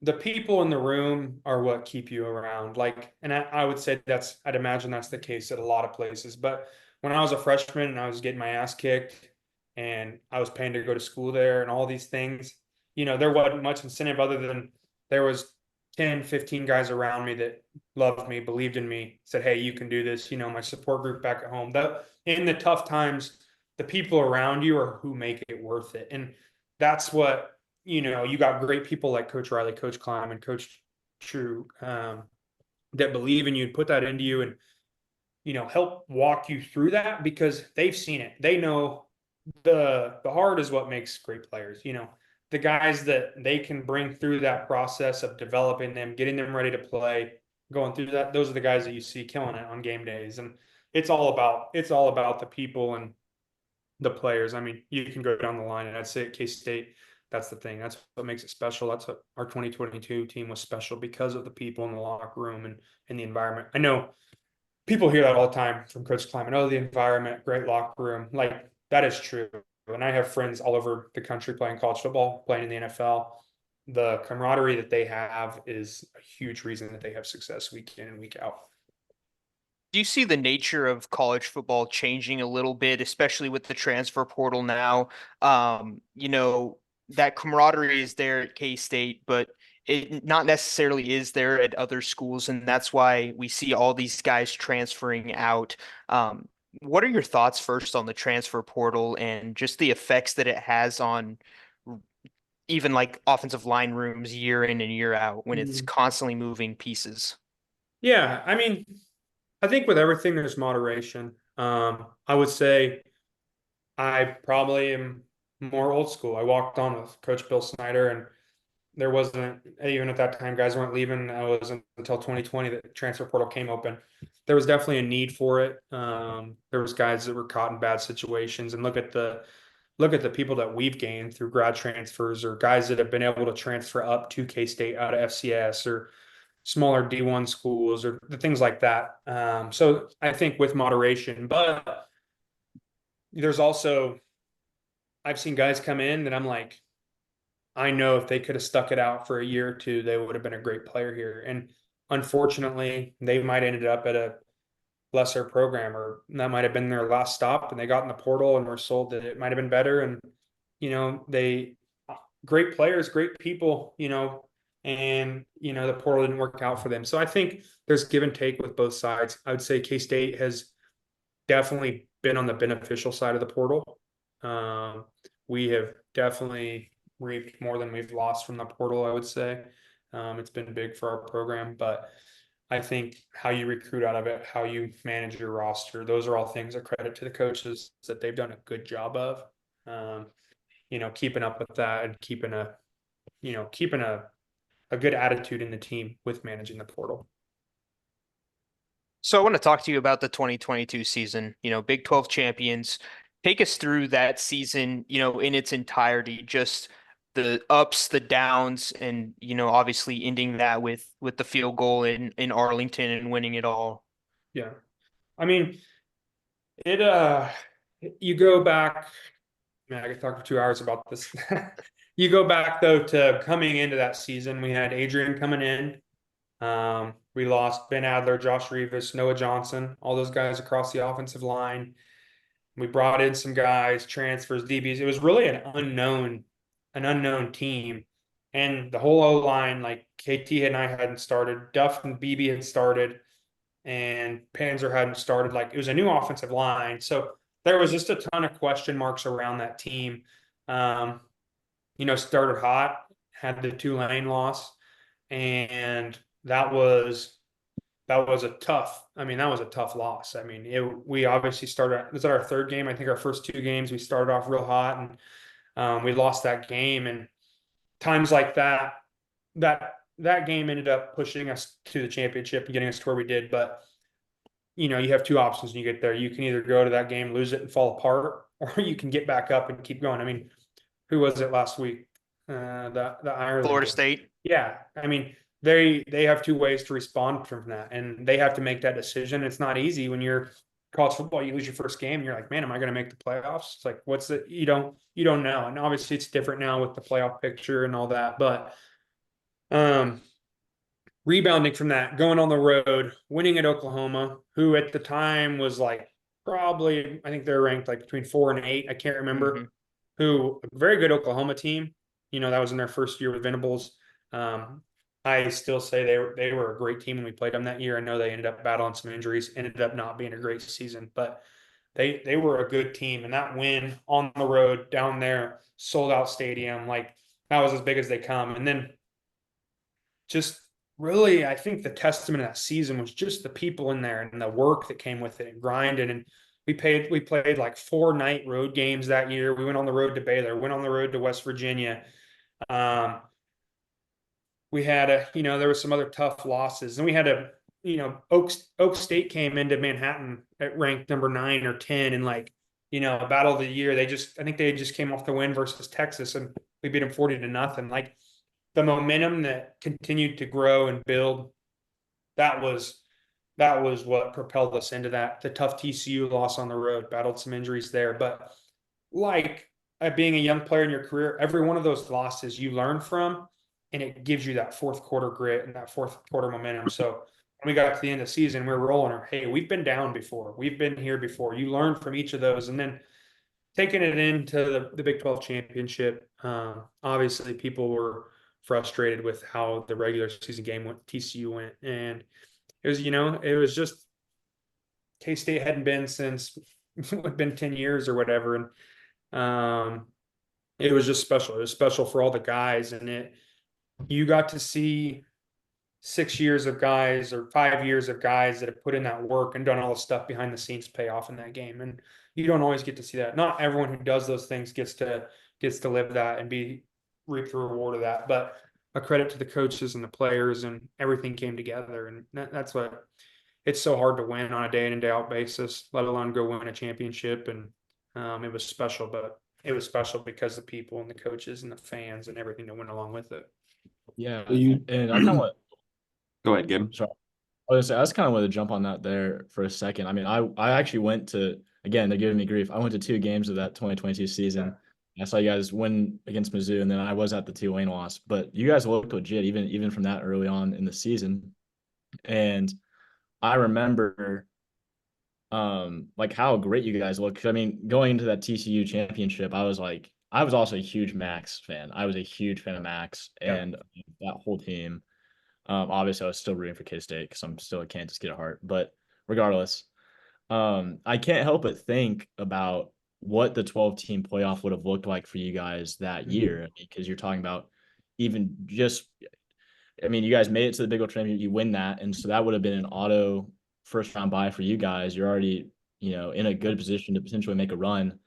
The people in the room are what keep you around. Like, and I would say I'd imagine that's the case at a lot of places. But when I was a freshman and I was getting my ass kicked and I was paying to go to school there and all these things, there wasn't much incentive other than there was 10, 15 guys around me that loved me, believed in me, said, hey, you can do this. My support group back at home. That in the tough times, the people around you are who make it worth it. And that's what you got great people like Coach Riley, Coach Klein, and Coach True, that believe in you and put that into you and, help walk you through that because they've seen it. They know the heart is what makes great players. The guys that they can bring through that process of developing them, getting them ready to play, going through that. Those are the guys that you see killing it on game days. And it's all about the people and the players. I mean, you can go down the line, and I'd say at K-State, that's the thing. That's what makes it special. That's what our 2022 team was special because of the people in the locker room and in the environment. I know people hear that all the time from Coach Kleiman. Oh, the environment, great locker room. Like, that is true. And I have friends all over the country playing college football, playing in the NFL. The camaraderie that they have is a huge reason that they have success week in and week out. Do you see the nature of college football changing a little bit, especially with the transfer portal now? That camaraderie is there at K-State, but it not necessarily is there at other schools, and that's why we see all these guys transferring out. What are your thoughts first on the transfer portal and just the effects that it has on even like offensive line rooms year in and year out when it's constantly moving pieces? Yeah, I mean, I think with everything, there's moderation. I would say I probably am more old school. I walked on with Coach Bill Snyder, and there wasn't, even at that time, guys weren't leaving. I wasn't until 2020 that the transfer portal came open. There was definitely a need for it. There was guys that were caught in bad situations, and look at the people that we've gained through grad transfers or guys that have been able to transfer up to K-State out of FCS or smaller D1 schools or the things like that. So I think with moderation, but there's also, I've seen guys come in that I'm like, I know if they could have stuck it out for a year or two, they would have been a great player here. And unfortunately, they might have ended up at a lesser program, or that might have been their last stop, and they got in the portal and were sold that it might have been better. And, they great players, great people, and, the portal didn't work out for them. So I think there's give and take with both sides. I would say K-State has definitely been on the beneficial side of the portal. We have definitely reaped more than we've lost from the portal, I would say. It's been big for our program, but I think how you recruit out of it, how you manage your roster, those are all things that credit to the coaches that they've done a good job of. Keeping up with that and keeping a good attitude in the team with managing the portal. So I want to talk to you about the 2022 season, Big 12 champions. Take us through that season, in its entirety, just the ups, the downs, and, obviously ending that with the field goal in Arlington and winning it all. Yeah. I mean, you go back, man, I could talk for 2 hours about this. You go back though to coming into that season, we had Adrian coming in. We lost Ben Adler, Josh Rivas, Noah Johnson, all those guys across the offensive line. We brought in some guys, transfers, DBs. It was really an unknown team. And the whole O line, like KT and I hadn't started, Duff and BB had started, and Panzer hadn't started. Like, it was a new offensive line. So there was just a ton of question marks around that team. Started hot, had the Tulane loss, and that was that was a tough. I mean, that was a tough loss. I mean, we obviously started. It was our third game. I think our first two games we started off real hot, and we lost that game. And times like that game ended up pushing us to the championship and getting us to where we did. But you have two options when you get there. You can either go to that game, lose it, and fall apart, or you can get back up and keep going. I mean, who was it last week? The Ireland Florida game. State. Yeah, I mean they have two ways to respond from that, and they have to make that decision. It's not easy when you're college football. You lose your first game, and you're like, man, am I going to make the playoffs? It's like, what's the you don't know, and obviously it's different now with the playoff picture and all that, but um rebounding from that, going on the road, winning at Oklahoma, who at the time was like probably, I think they're ranked like between 4 and 8. I can't remember. Mhm. Who a very good Oklahoma team. That was in their first year with Venables. I still say they were a great team when we played them that year. I know they ended up battling some injuries, ended up not being a great season, but they were a good team. And that win on the road down there, sold out stadium, like that was as big as they come. And then just really, I think the testament of that season was just the people in there and the work that came with it and grinding. And we played like 4 night road games that year. We went on the road to Baylor, went on the road to West Virginia. Um, we had there was some other tough losses, and we had Oak State came into Manhattan at ranked number 9 or 10, and like battle of the year. I think they just came off the win versus Texas, and we beat them 40-0. Like the momentum that continued to grow and build, that was what propelled us into that. The tough TCU loss on the road, battled some injuries there, but like being a young player in your career, every one of those losses you learn from, and it gives you that fourth quarter grit and that fourth quarter momentum. So when we got to the end of the season, we're rolling. Hey, we've been down before. We've been here before. You learn from each of those, and then taking it into the Big 12 championship. Obviously, people were frustrated with how the regular season game went. TCU went, and it was just K-State hadn't been since it's been 10 years or whatever, and it was just special. It was special for all the guys, and you got to see 6 years of guys or 5 years of guys that have put in that work and done all the stuff behind the scenes pay off in that game. And you don't always get to see that. Not everyone who does those things gets to live that and reap the reward of that. But a credit to the coaches and the players, and everything came together. And that's what it's so hard to win on a day in and day out basis, let alone go win a championship. And it was special, but it was special because the people and the coaches and the fans and everything that went along with it. Yeah, and I kind of want. Go ahead, Gib. Sorry, I was gonna say, I just kind of wanted to jump on that there for a second. I mean, I actually went to, again, they're giving me grief. I went to 2 games of that 2022 season. I saw you guys win against Mizzou, and then I was at the Tulane loss. But you guys looked legit, even from that early on in the season. And I remember like how great you guys look. I mean, going into that TCU championship, I was also a huge Max fan. I was a huge fan of Max and that whole team. Obviously I was still rooting for K-State because I'm still a Kansas kid at heart. But regardless, I can't help but think about what the 12-team playoff would have looked like for you guys that year, because you're talking about even just, I mean, you guys made it to the Big 12 championship, you win that, and so that would have been an auto first round bye for you guys. You're already, in a good position to potentially make a run.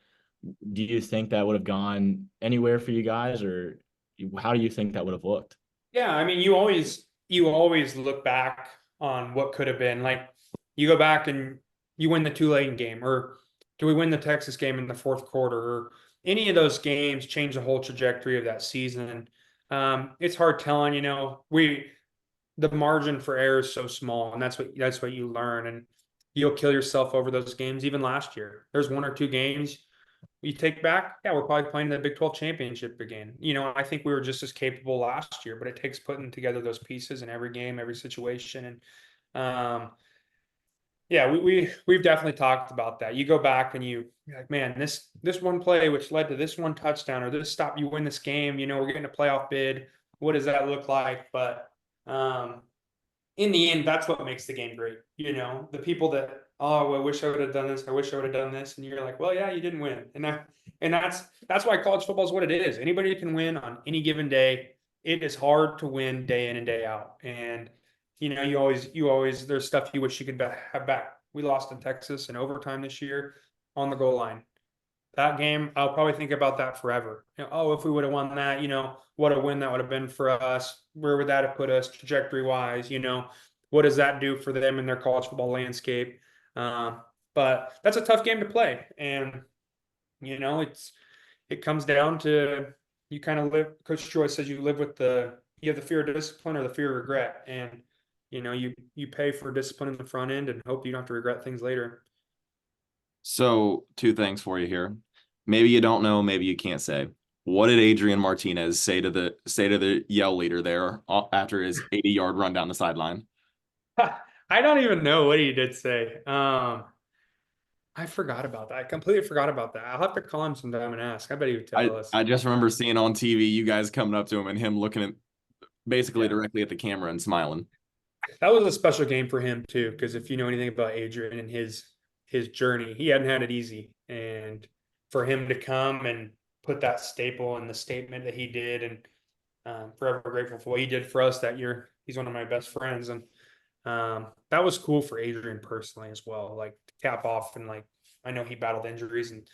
Do you think that would have gone anywhere for you guys, or how do you think that would have looked? Yeah, I mean, you always look back on what could have been. Like you go back and you win the Tulane game, or do we win the Texas game in the fourth quarter, or any of those games change the whole trajectory of that season. It's hard telling, the margin for error is so small, and that's what you learn, and you'll kill yourself over those games. Even last year, there's 1 or 2 games you take back. Yeah, we're probably playing the Big 12 championship again. I think we were just as capable last year, but it takes putting together those pieces in every game, every situation. And yeah, we've definitely talked about that. You go back and you're like, man, this one play which led to this one touchdown, or this stop, you win this game, we're getting a playoff bid. What does that look like? But in the end, that's what makes the game great. The people that, oh, I wish I would have done this. I wish I would have done this. And you're like, well, yeah, you didn't win. And that's why college football is what it is. Anybody can win on any given day. It is hard to win day in and day out. And you always there's stuff you wish you could have back. We lost in Texas in overtime this year on the goal line. That game, I'll probably think about that forever. Oh, if we would have won that, what a win that would have been for us. Where would that have put us trajectory wise? What does that do for them in their college football landscape? But that's a tough game to play, and it comes down to you kind of live. Coach Joy says you have the fear of discipline or the fear of regret, and you pay for discipline in the front end and hope you don't have to regret things later. So, two things for you here. Maybe you don't know, maybe you can't say. What did Adrian Martinez say to the yell leader there after his 80-yard run down the sideline? I don't even know what he did say. I forgot about that. I completely forgot about that. I'll have to call him sometime and ask. I bet he would tell us. I just remember seeing on TV you guys coming up to him and him looking at basically directly at the camera and smiling. That was a special game for him too, because if you know anything about Adrian and his journey, he hadn't had it easy, and for him to come and put that staple in the statement that he did, and forever grateful for what he did for us that year. He's one of my best friends, and that was cool for Adrian personally as well. Like to cap off, and like I know he battled injuries, and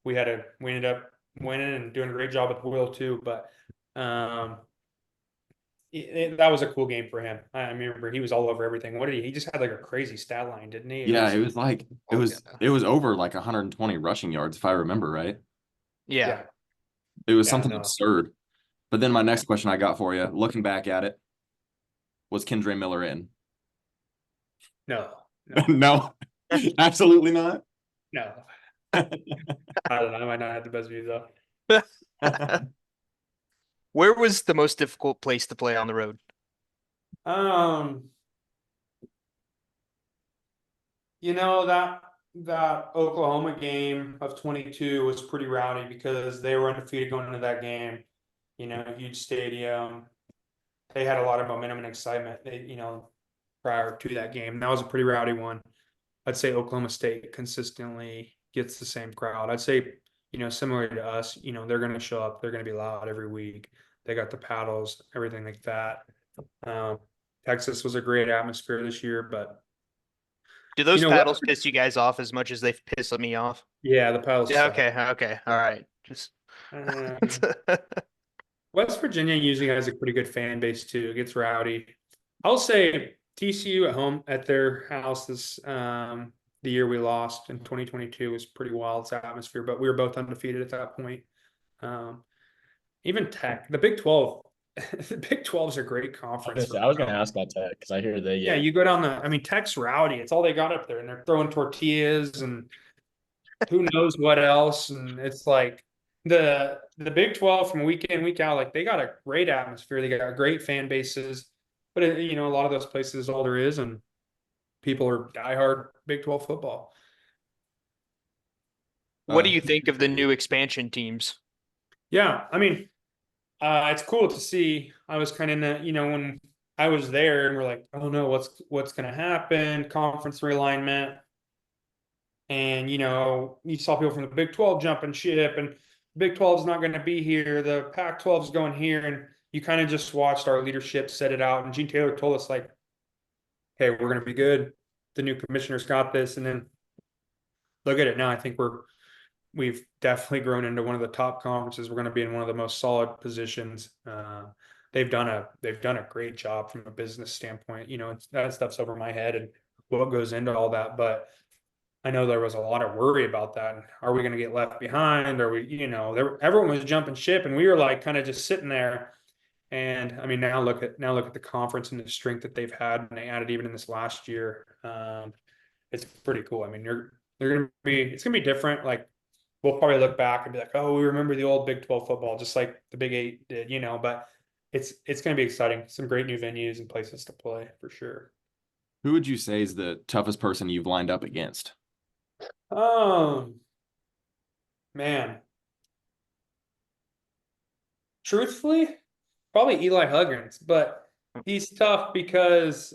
we ended up winning and doing a great job with Will too. But that was a cool game for him. I remember he was all over everything. What did he? He just had like a crazy stat line, didn't he? Yeah, it was over like 120 rushing yards if I remember right. Yeah. It was something absurd. But then my next question I got for you, looking back at it, was Kendre Miller in? No. No, absolutely not. No. I don't know. I might not have the best views though. Where was the most difficult place to play on the road? That Oklahoma game of 22 was pretty rowdy because they were undefeated going into that game. Huge stadium. They had a lot of momentum and excitement. Prior to that game, that was a pretty rowdy one. I'd say Oklahoma State consistently gets the same crowd. I'd say, similar to us, they're going to show up. They're going to be loud every week. They got the paddles, everything like that. Texas was a great atmosphere this year, but do those paddles piss you guys off as much as they've pissed me off? Yeah, the paddles. Yeah. Okay. All right. Just West Virginia usually has a pretty good fan base too. It gets rowdy. I'll say TCU at home at their house the year we lost in 2022 was pretty wild atmosphere, but we were both undefeated at that point. Even Tech, the Big 12, the Big 12 is a great conference. I was going to ask about Tech because I hear yeah, you go down Tech's rowdy. It's all they got up there, and they're throwing tortillas and who knows what else. And it's like the Big 12 from week in, week out, like they got a great atmosphere. They got great fan bases, but a lot of those places is all there is, and people are diehard Big 12 football. What do you think of the new expansion teams? Yeah, it's cool to see. I was kind of in when I was there, and we're like, oh no, what's going to happen? Conference realignment, and you saw people from the Big 12 jumping ship, and Big 12 is not going to be here. The Pac-12 is going here, and you kind of just watched our leadership set it out. And Gene Taylor told us like, hey, we're going to be good. The new commissioner's got this, and then look at it now. I think we've definitely grown into one of the top conferences. We're going to be in one of the most solid positions. They've done a great job from a business standpoint. That stuff's over my head and what goes into all that. But I know there was a lot of worry about that. Are we going to get left behind? Are we, everyone was jumping ship, and we were like kind of just sitting there. And now look at the conference and the strength that they've had, and they added even in this last year. It's pretty cool. It's gonna be different. Like we'll probably look back and be like, oh, we remember the old Big 12 football, just like the Big 8 did, but it's going to be exciting. Some great new venues and places to play for sure. Who would you say is the toughest person you've lined up against? Man. Truthfully, probably Eli Huggins, but he's tough because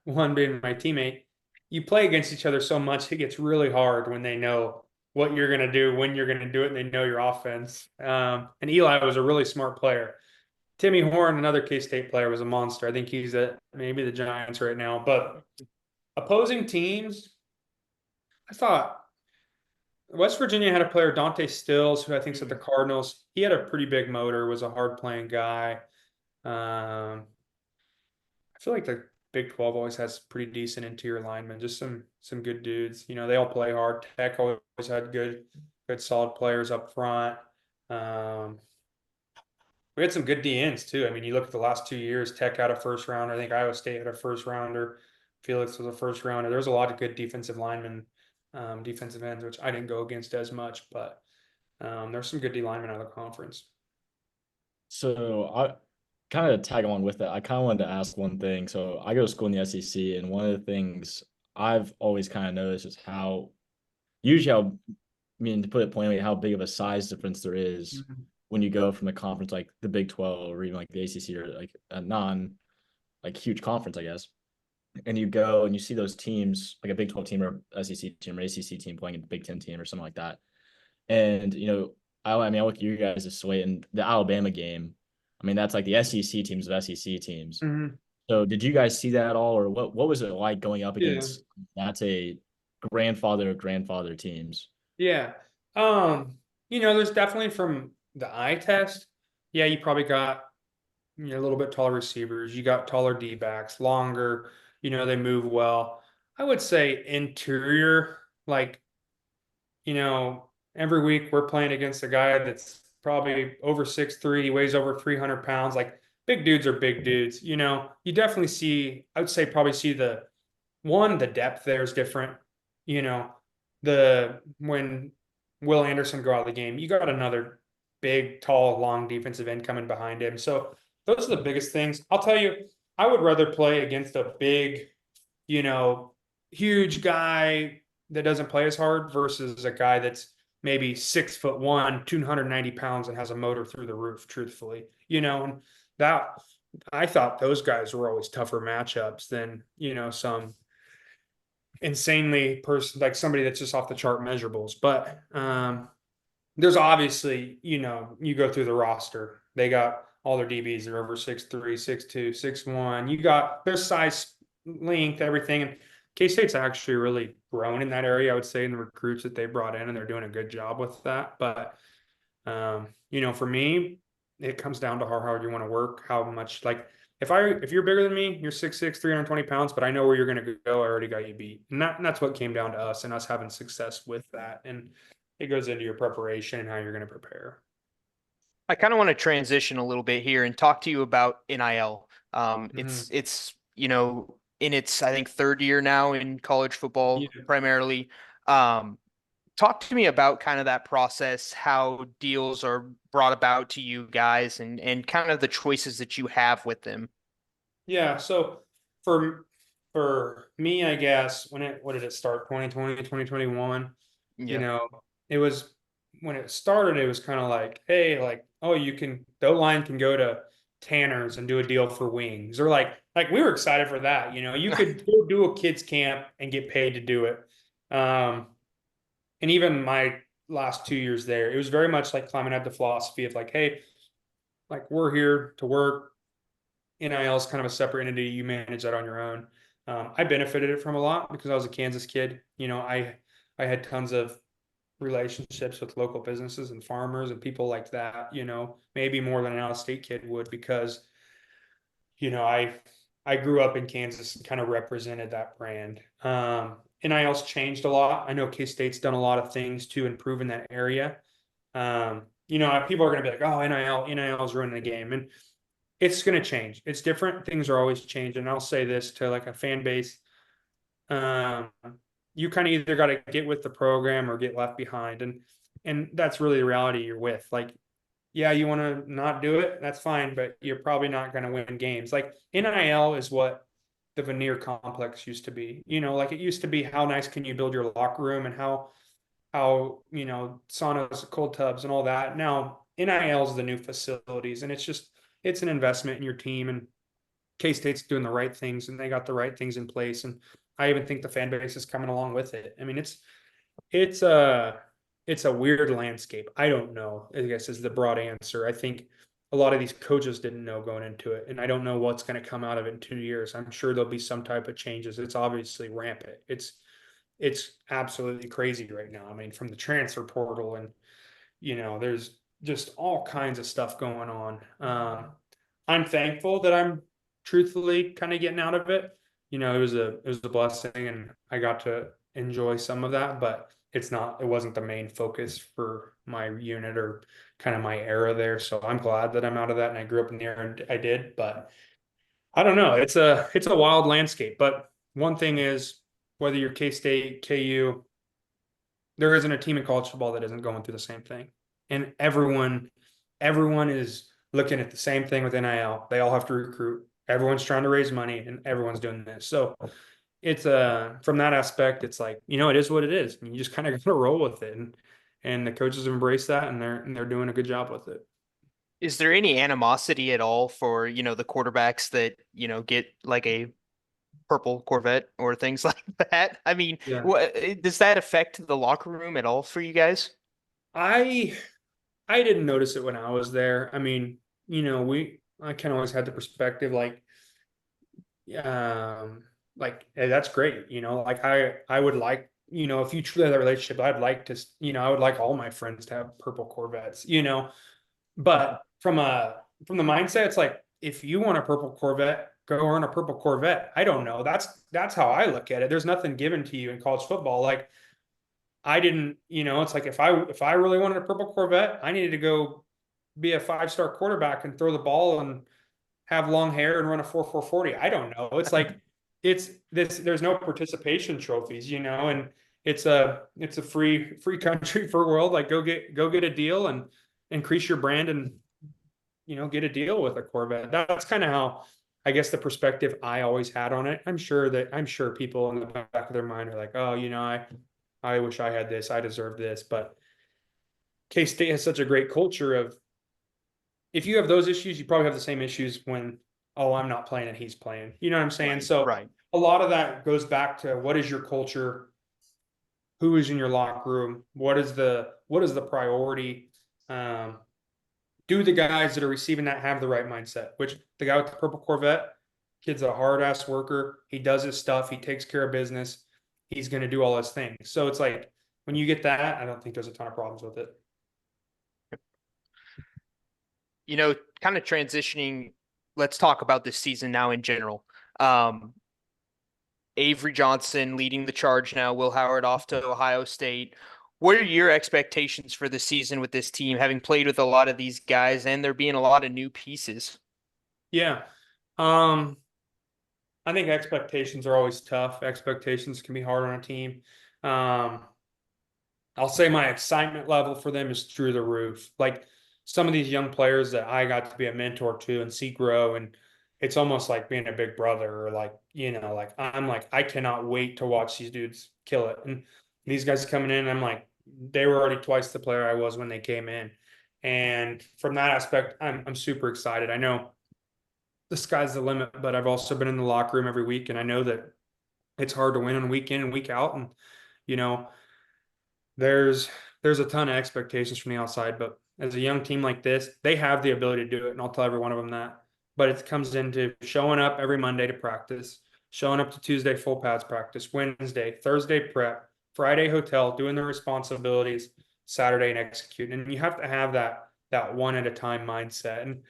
one being my teammate, you play against each other so much, it gets really hard when they know what you're going to do, when you're going to do it, and they know your offense. And Eli was a really smart player. Timmy Horn, another K-State player, was a monster. I think he's at maybe the Giants right now. But opposing teams, I thought West Virginia had a player, Dante Stills, who I think's at the Cardinals. He had a pretty big motor, was a hard playing guy. I feel like the Big 12 always has pretty decent interior linemen, just some good dudes. You know, they all play hard. Tech always had good solid players up front. Um, we had some good DNs too. I mean, you look at the last 2 years, Tech had a first rounder. I think Iowa State had a first rounder. Felix was a first rounder. There was a lot of good defensive linemen, defensive ends, which I didn't go against as much, but there's some good D linemen out of the conference. So I kind of tag along with that. I kind of wanted to ask one thing. So I go to school in the SEC, and one of the things I've always kind of noticed is how usually how I mean to put it plainly, how big of a size difference there is when you go from a conference like the Big 12 or even like the ACC or like a non like huge conference, I guess. And you go and you see those teams like a Big 12 team or SEC team or ACC team playing a Big 10 team or something like that. And I mean, I look at you guys as Sway in the Alabama game. I mean, that's like the SEC teams of SEC teams. Mm-hmm. So did you guys see that at all, or what was it like going up Yeah. against that's a grandfather of grandfather teams? Yeah. There's definitely from the eye test. Yeah, you probably got a little bit taller receivers. You got taller D backs, longer. They move well. I would say interior, like, every week we're playing against a guy that's probably over 6'3", he weighs over 300 pounds. Like, big dudes are big dudes. You definitely see, I would say probably see the depth there is different. You know, when Will Anderson go out of the game, you got another big, tall, long defensive end coming behind him. So those are the biggest things. I'll tell you, I would rather play against a big, huge guy that doesn't play as hard versus a guy that's maybe 6'1", 290 pounds and has a motor through the roof, truthfully. And that I thought those guys were always tougher matchups than, some insanely person like somebody that's just off the chart measurables. But there's obviously, you go through the roster, they got all their DBs, they're over 6'3", 6'2", 6'1". You got their size, length, everything. And K-State's actually really grown in that area, I would say, in the recruits that they brought in, and they're doing a good job with that. But for me, it comes down to how hard you want to work, how much, like, if you're bigger than me, you're 6'6", 320 pounds, but I know where you're going to go. I already got you beat. And that's what came down to us and us having success with that. And it goes into your preparation and how you're going to prepare. I kind of want to transition a little bit here and talk to you about NIL. It's in its, I think, third year now in college football primarily. Talk to me about kind of that process, how deals are brought about to you guys and kind of the choices that you have with them. Yeah. So for me, I guess what did it start? 2020, 2021. Yeah. It was when it started, it was kind of like, hey, like, oh, the line can go to Tanner's and do a deal for wings. Or like we were excited for that. You could go do a kids camp and get paid to do it. And even my last 2 years there, it was very much like Climate had the philosophy of like, hey, like, we're here to work. NIL is kind of a separate entity. You manage that on your own. I benefited it from a lot because I was a Kansas kid. I had tons of relationships with local businesses and farmers and people like that, maybe more than an out-of-state kid would, because, I grew up in Kansas and kind of represented that brand. NIL's changed a lot. I know K-State's done a lot of things to improve in that area. People are going to be like, oh, NIL is ruining the game. And it's going to change. It's different. Things are always changing. And I'll say this to like a fan base. You kind of either got to get with the program or get left behind. And that's really the reality you're with. Like, yeah, you want to not do it, that's fine, but you're probably not going to win games. Like, NIL is what the veneer complex used to be. Like, it used to be, how nice can you build your locker room and how saunas, cold tubs and all that. Now NIL is the new facilities, and it's an investment in your team, and K-State's doing the right things and they got the right things in place. And I even think the fan base is coming along with it. I mean, it's a weird landscape. I don't know, I guess, is the broad answer. I think a lot of these coaches didn't know going into it. And I don't know what's going to come out of it in 2 years. I'm sure there'll be some type of changes. It's obviously rampant. It's absolutely crazy right now. I mean, from the transfer portal and there's just all kinds of stuff going on. I'm thankful that I'm truthfully kind of getting out of it. It was a blessing and I got to enjoy some of that, but it wasn't the main focus for my unit or kind of my era there. So I'm glad that I'm out of that and I grew up in the era and I did, but I don't know. It's a wild landscape. But one thing is whether you're K-State, KU, there isn't a team in college football that isn't going through the same thing. And everyone is looking at the same thing with NIL. They all have to recruit. Everyone's trying to raise money and everyone's doing this. So it's from that aspect, it's like, it is what it is. And you just kind of gotta roll with it. And the coaches embrace that and they're doing a good job with it. Is there any animosity at all for, the quarterbacks that, get like a purple Corvette or things like that? I mean, Yeah. does that affect the locker room at all for you guys? I I didn't notice it when I was there. I mean, I kind of always had the perspective um, hey, that's great. Like I would like, if you truly have that relationship, I'd like to, I would like all my friends to have purple Corvettes. But from the mindset, it's like if you want a purple Corvette, go earn a purple Corvette. I don't know. That's how I look at it. There's nothing given to you in college football. Like I didn't, it's like if I really wanted a purple Corvette, I needed to go be a 5-star quarterback and throw the ball and have long hair and run a 4.40. I don't know. It's like it's this. There's no participation trophies, and it's a free country for world. Like go get a deal and increase your brand and get a deal with a Corvette. That's kind of how I guess the perspective I always had on it. I'm sure people in the back of their mind are like, oh, I wish I had this. I deserve this. But K State has such a great culture of if you have those issues, you probably have the same issues when, oh, I'm not playing and he's playing. You know what I'm saying? Right, So right. a lot of that goes back to what is your culture? Who is in your locker room? What is the priority? Do the guys that are receiving that have the right mindset? Which the guy with the purple Corvette, kid's a hard ass worker. He does his stuff. He takes care of business. He's going to do all his things. So it's like when you get that, I don't think there's a ton of problems with it. Kind of transitioning, let's talk about this season now in general. Avery Johnson leading the charge now, Will Howard off to Ohio State. What are your expectations for the season with this team, having played with a lot of these guys and there being a lot of new pieces? Yeah. I think expectations are always tough. Expectations can be hard on a team. Um, I'll say my excitement level for them is through the roof. Like some of these young players that I got to be a mentor to and see grow, and it's almost like being a big brother, or like I cannot wait to watch these dudes kill it. And these guys coming in, I'm like, they were already twice the player I was when they came in. And from that aspect, I'm super excited. I know the sky's the limit, but I've also been in the locker room every week, and I know that it's hard to win on week in and week out. And you know, there's there's a ton of expectations from the outside, but as a young team like this, they have the ability to do it, and I'll tell every one of them that. But it comes into showing up every Monday to practice, showing up to Tuesday full pads practice, Wednesday, Thursday prep, Friday hotel, doing their responsibilities, Saturday and execute. And you have to have that one at a time mindset. And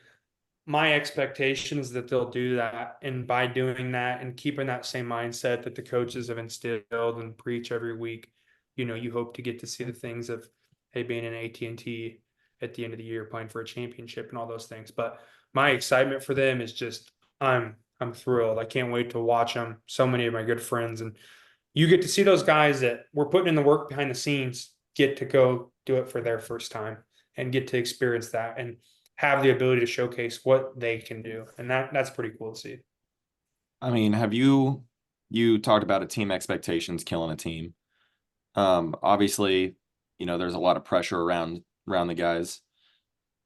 my expectation is that they'll do that. And by doing that and keeping that same mindset that the coaches have instilled and preach every week, you hope to get to see the things of, hey, being in AT&T at the end of the year, playing for a championship and all those things. But my excitement for them is just, I'm thrilled. I can't wait to watch them. So many of my good friends, and you get to see those guys that were putting in the work behind the scenes get to go do it for their first time and get to experience that and have the ability to showcase what they can do. And that's pretty cool to see. I mean, you talked about a team expectations killing a team. Obviously, there's a lot of pressure around the guys.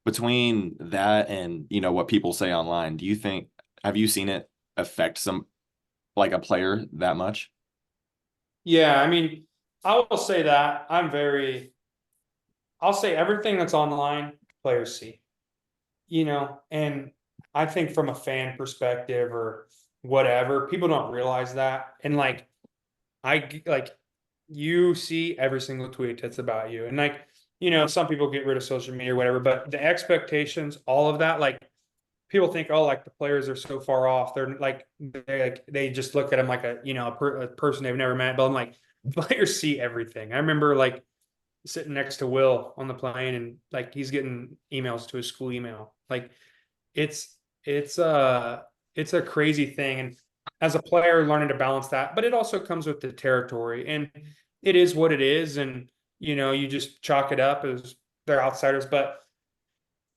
Between that and, what people say online, have you seen it affect some, like, a player that much? Yeah, I mean, I will say that I'll say everything that's online, players see. and I think from a fan perspective or whatever, people don't realize that. And like, you see every single tweet that's about you. And like, some people get rid of social media or whatever, but the expectations, all of that, like people think, oh, like the players are so far off. They just look at them like a person they've never met. But I'm like, players see everything. I remember like sitting next to Will on the plane and like he's getting emails to his school email. Like it's it's uh it's a crazy thing. And as a player, learning to balance that, but it also comes with the territory. And it is what it is. And you just chalk it up as they're outsiders. But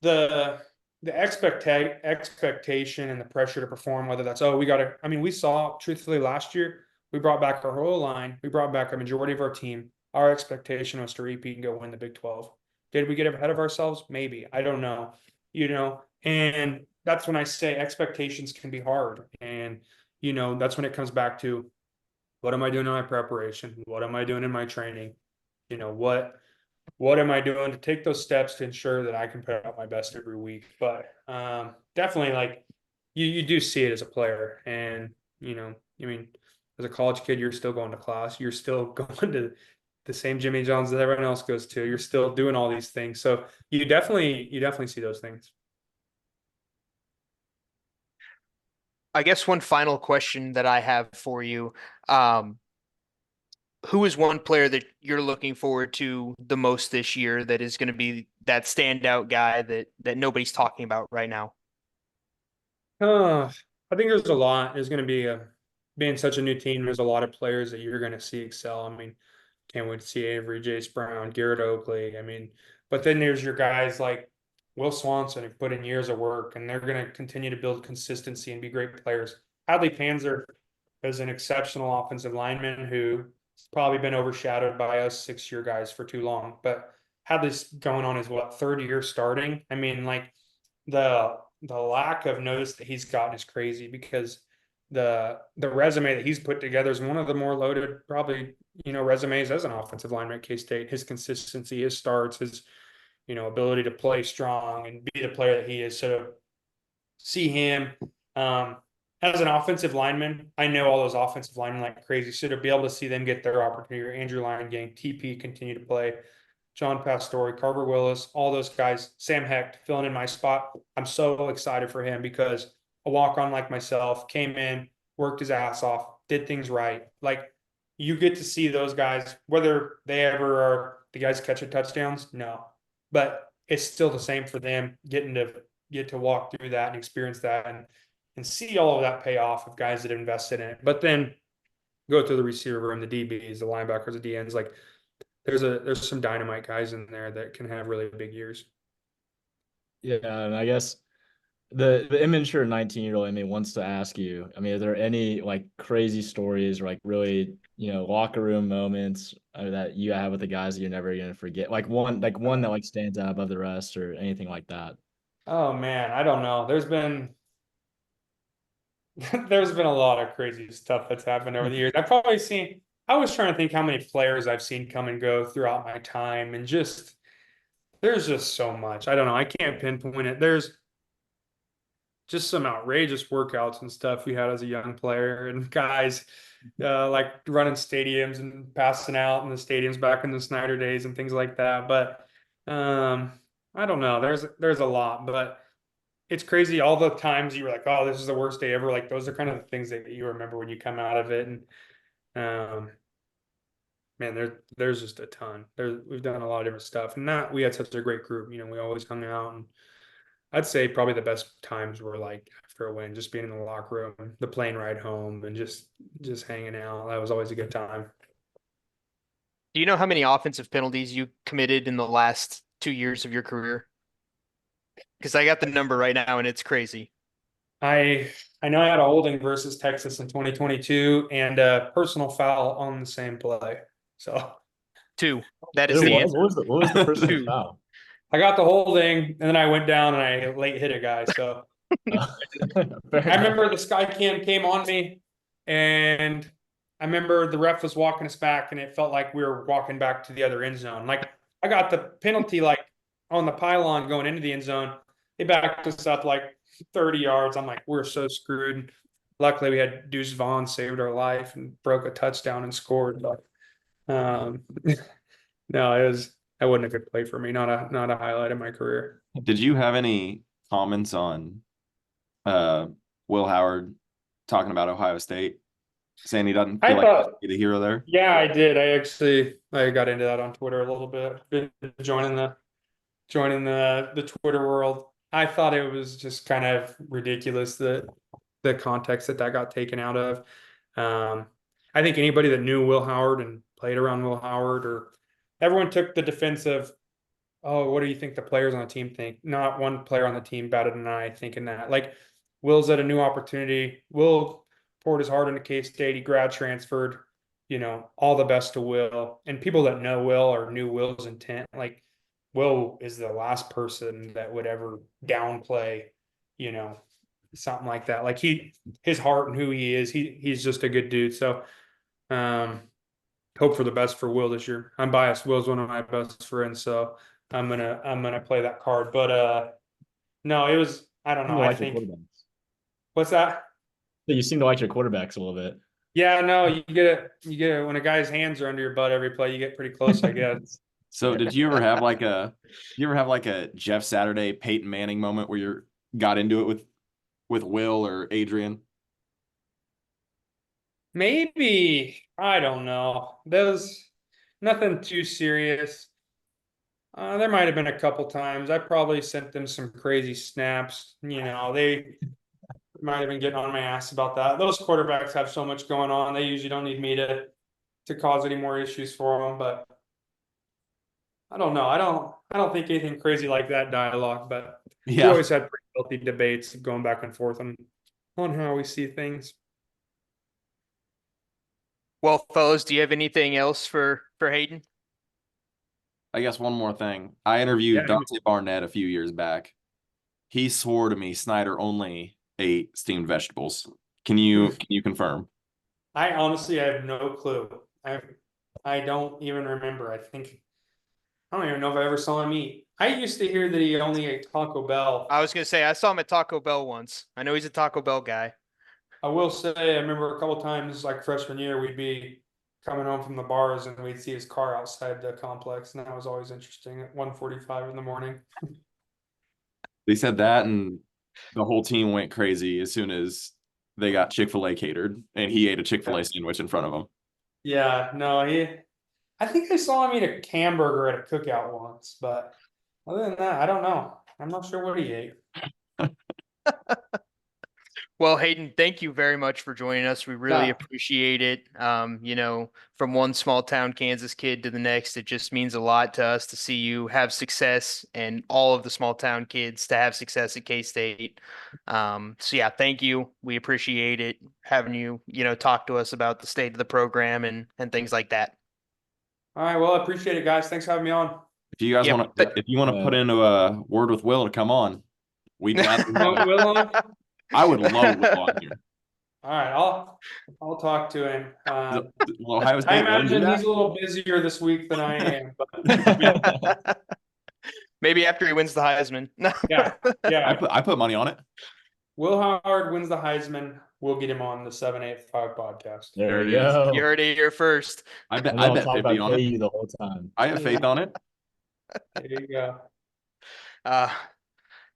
the expectation and the pressure to perform, whether that's, oh, we got to, I mean, we saw truthfully last year, we brought back our whole line, we brought back a majority of our team. Our expectation was to repeat and go win the Big 12. Did we get ahead of ourselves? Maybe. I don't know. And that's when I say expectations can be hard. And that's when it comes back to, what am I doing in my preparation? What am I doing in my training? What am I doing to take those steps to ensure that I can put out my best every week? But definitely, like you do see it as a player, and I mean, as a college kid, you're still going to class, you're still going to the same Jimmy John's that everyone else goes to, you're still doing all these things, so you definitely see those things. I guess one final question that I have for you. Um, who is one player that you're looking forward to the most this year that is going to be that standout guy that nobody's talking about right now? I think there's a lot. There's going to be being such a new team. There's a lot of players that you're going to see excel. I mean, can't wait to see Avery, Jace Brown, Garrett Oakley. I mean, but then there's your guys like Will Swanson who put in years of work, and they're going to continue to build consistency and be great players. Hadley Panzer is an exceptional offensive lineman who's probably been overshadowed by us 6-year guys for too long. But Hadley's going on his third year starting. I mean, like the lack of notice that he's gotten is crazy because the resume that he's put together is one of the more loaded probably resumes as an offensive lineman at K-State. His consistency, his starts, his ability to play strong and be the player that he is. So see him as an offensive lineman. I know all those offensive linemen like crazy. So to be able to see them get their opportunity, Andrew Lyon gang, TP continue to play, John Pastore, Carver Willis, all those guys, Sam Hecht filling in my spot. I'm so excited for him because a walk-on like myself came in, worked his ass off, did things right. Like you get to see those guys, whether they ever are the guys catching touchdowns, no. But it's still the same for them get to walk through that and experience that and see all of that pay off of guys that invested in it. But then go to the receiver room, the DBs, the linebackers, the DNs, like there's some dynamite guys in there that can have really big years. Yeah, and I guess the immature 19-year-old in me wants to ask you, I mean, are there any like crazy stories or like really, locker room moments that you have with the guys that you're never gonna forget? Like one that like stands out above the rest or anything like that. Oh man, I don't know. There's been there's been a lot of crazy stuff that's happened over the years. I was trying to think how many players I've seen come and go throughout my time, and there's just so much. I don't know. I can't pinpoint it. There's just some outrageous workouts and stuff we had as a young player, and guys like running stadiums and passing out in the stadiums back in the Snyder days and things like that. But I don't know. There's a lot, but it's crazy all the times you were like, oh, this is the worst day ever. Like those are kind of the things that you remember when you come out of it. And man, there's just a ton. We've done a lot of different stuff, and we had such a great group. We always hung out, and I'd say probably the best times were like after a win, just being in the locker room, the plane ride home, and just hanging out. That was always a good time. Do you know how many offensive penalties you committed in the last 2 years of your career? Because I got the number right now and it's crazy. I know I had a holding versus Texas in 2022 and a personal foul on the same play. So 2. That is There the was answer. what was the personal 2. foul? I got the holding, and then I went down and I late hit a guy. So I remember the sky cam came on me, and I remember the ref was walking us back, and it felt like we were walking back to the other end zone. Like I got the penalty like on the pylon going into the end zone. They backed us up like 30 yards. I'm like, we're so screwed. Luckily, we had Deuce Vaughn saved our life and broke a touchdown and scored. But no, that wasn't a good play for me. Not a highlight of my career. Did you have any comments on Will Howard talking about Ohio State, saying he doesn't I feel like thought, he's the hero there? yeah, I did. I got into that on Twitter a little bit. Been joining the Twitter world. I thought it was just kind of ridiculous that the context that got taken out of. I think anybody that knew Will Howard and played around Will Howard, or everyone took the defensive. Oh, what do you think the players on the team think? Not one player on the team batted an eye thinking that. Like, Will's at a new opportunity. Will poured his heart into K-State. He grad transferred. All the best to Will. And people that know Will or knew Will's intent, like, Will is the last person that would ever downplay, something like that. Like, his heart and who he is, he's just a good dude. So, hope for the best for Will this year. I'm biased. Will's one of my best friends, so I'm gonna play that card. But no, it was, I don't You know. I like your think, quarterbacks. what's that? You seem to like your quarterbacks a little bit. Yeah, no, you get it when a guy's hands are under your butt every play, you get pretty close, I guess. So did you ever have like a Jeff Saturday, Peyton Manning moment where you got into it with Will or Adrian? Maybe, I don't know. There's nothing too serious. There might have been a couple times. I probably sent them some crazy snaps. They might have been getting on my ass about that. Those quarterbacks have so much going on. They usually don't need me to cause any more issues for them. But I don't know. I don't think anything crazy like that dialogue. But we Yeah. always had pretty healthy debates going back and forth on how we see things. Well, fellas, do you have anything else for Hayden? I guess one more thing. I interviewed Yeah. Dante Barnett a few years back. He swore to me Snyder only ate steamed vegetables. Can you confirm? I honestly have no clue. I don't even remember. I don't even know if I ever saw him eat. I used to hear that he only ate Taco Bell. I was gonna say I saw him at Taco Bell once. I know he's a Taco Bell guy. I will say, I remember a couple times, like freshman year, we'd be coming home from the bars and we'd see his car outside the complex, and that was always interesting at 1:45 in the morning. They said that, and the whole team went crazy as soon as they got Chick-fil-A catered, and he ate a Chick-fil-A sandwich in front of them. Yeah, no, I think I saw him eat a hamburger at a cookout once, but other than that, I don't know. I'm not sure what he ate. Well, Hayden, thank you very much for joining us. We really Yeah. appreciate it. From one small town Kansas kid to the next, it just means a lot to us to see you have success and all of the small town kids to have success at K-State. So yeah, thank you. We appreciate it having you, talk to us about the state of the program and things like that. All right, well, I appreciate it, guys. Thanks for having me on. If you guys Yep. want to, if you want to put into a word with Will to come on, we'd gladly have Want it. Will on? I would love Will on here. All right, I'll talk to him. Ohio I State wouldn't do imagine that? he's a little busier this week than I am, but Maybe after he wins the Heisman. yeah. I put money on it. Will Howard wins the Heisman. We'll get him on the 785 podcast. There we it is. go. You heard it here first. I bet And I'll talk 50 about on it. KU the whole time. I have faith on it. There you go.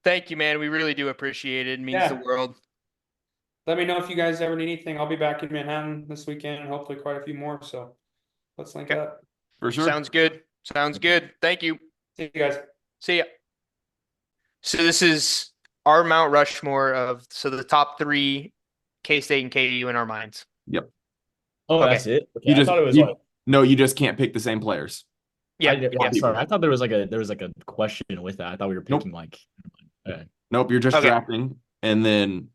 Thank you, man. We really do appreciate it. It means the Yeah. world. Let me know if you guys ever need anything. I'll be back in Manhattan this weekend and hopefully quite a few more. So let's link Okay. up. For sure. Sounds good. Sounds good. Thank you. See you guys. See ya. So this is our Mount Rushmore of the top three K-State and KU in our minds. Yep. Oh, Okay. that's it. Okay, You I just thought it was you, like. no, you just can't pick the same players. Yeah. Yeah, sorry. I thought there was like a question with that. I thought we were Nope. picking like. Okay. Nope, you're just Okay. drafting, and then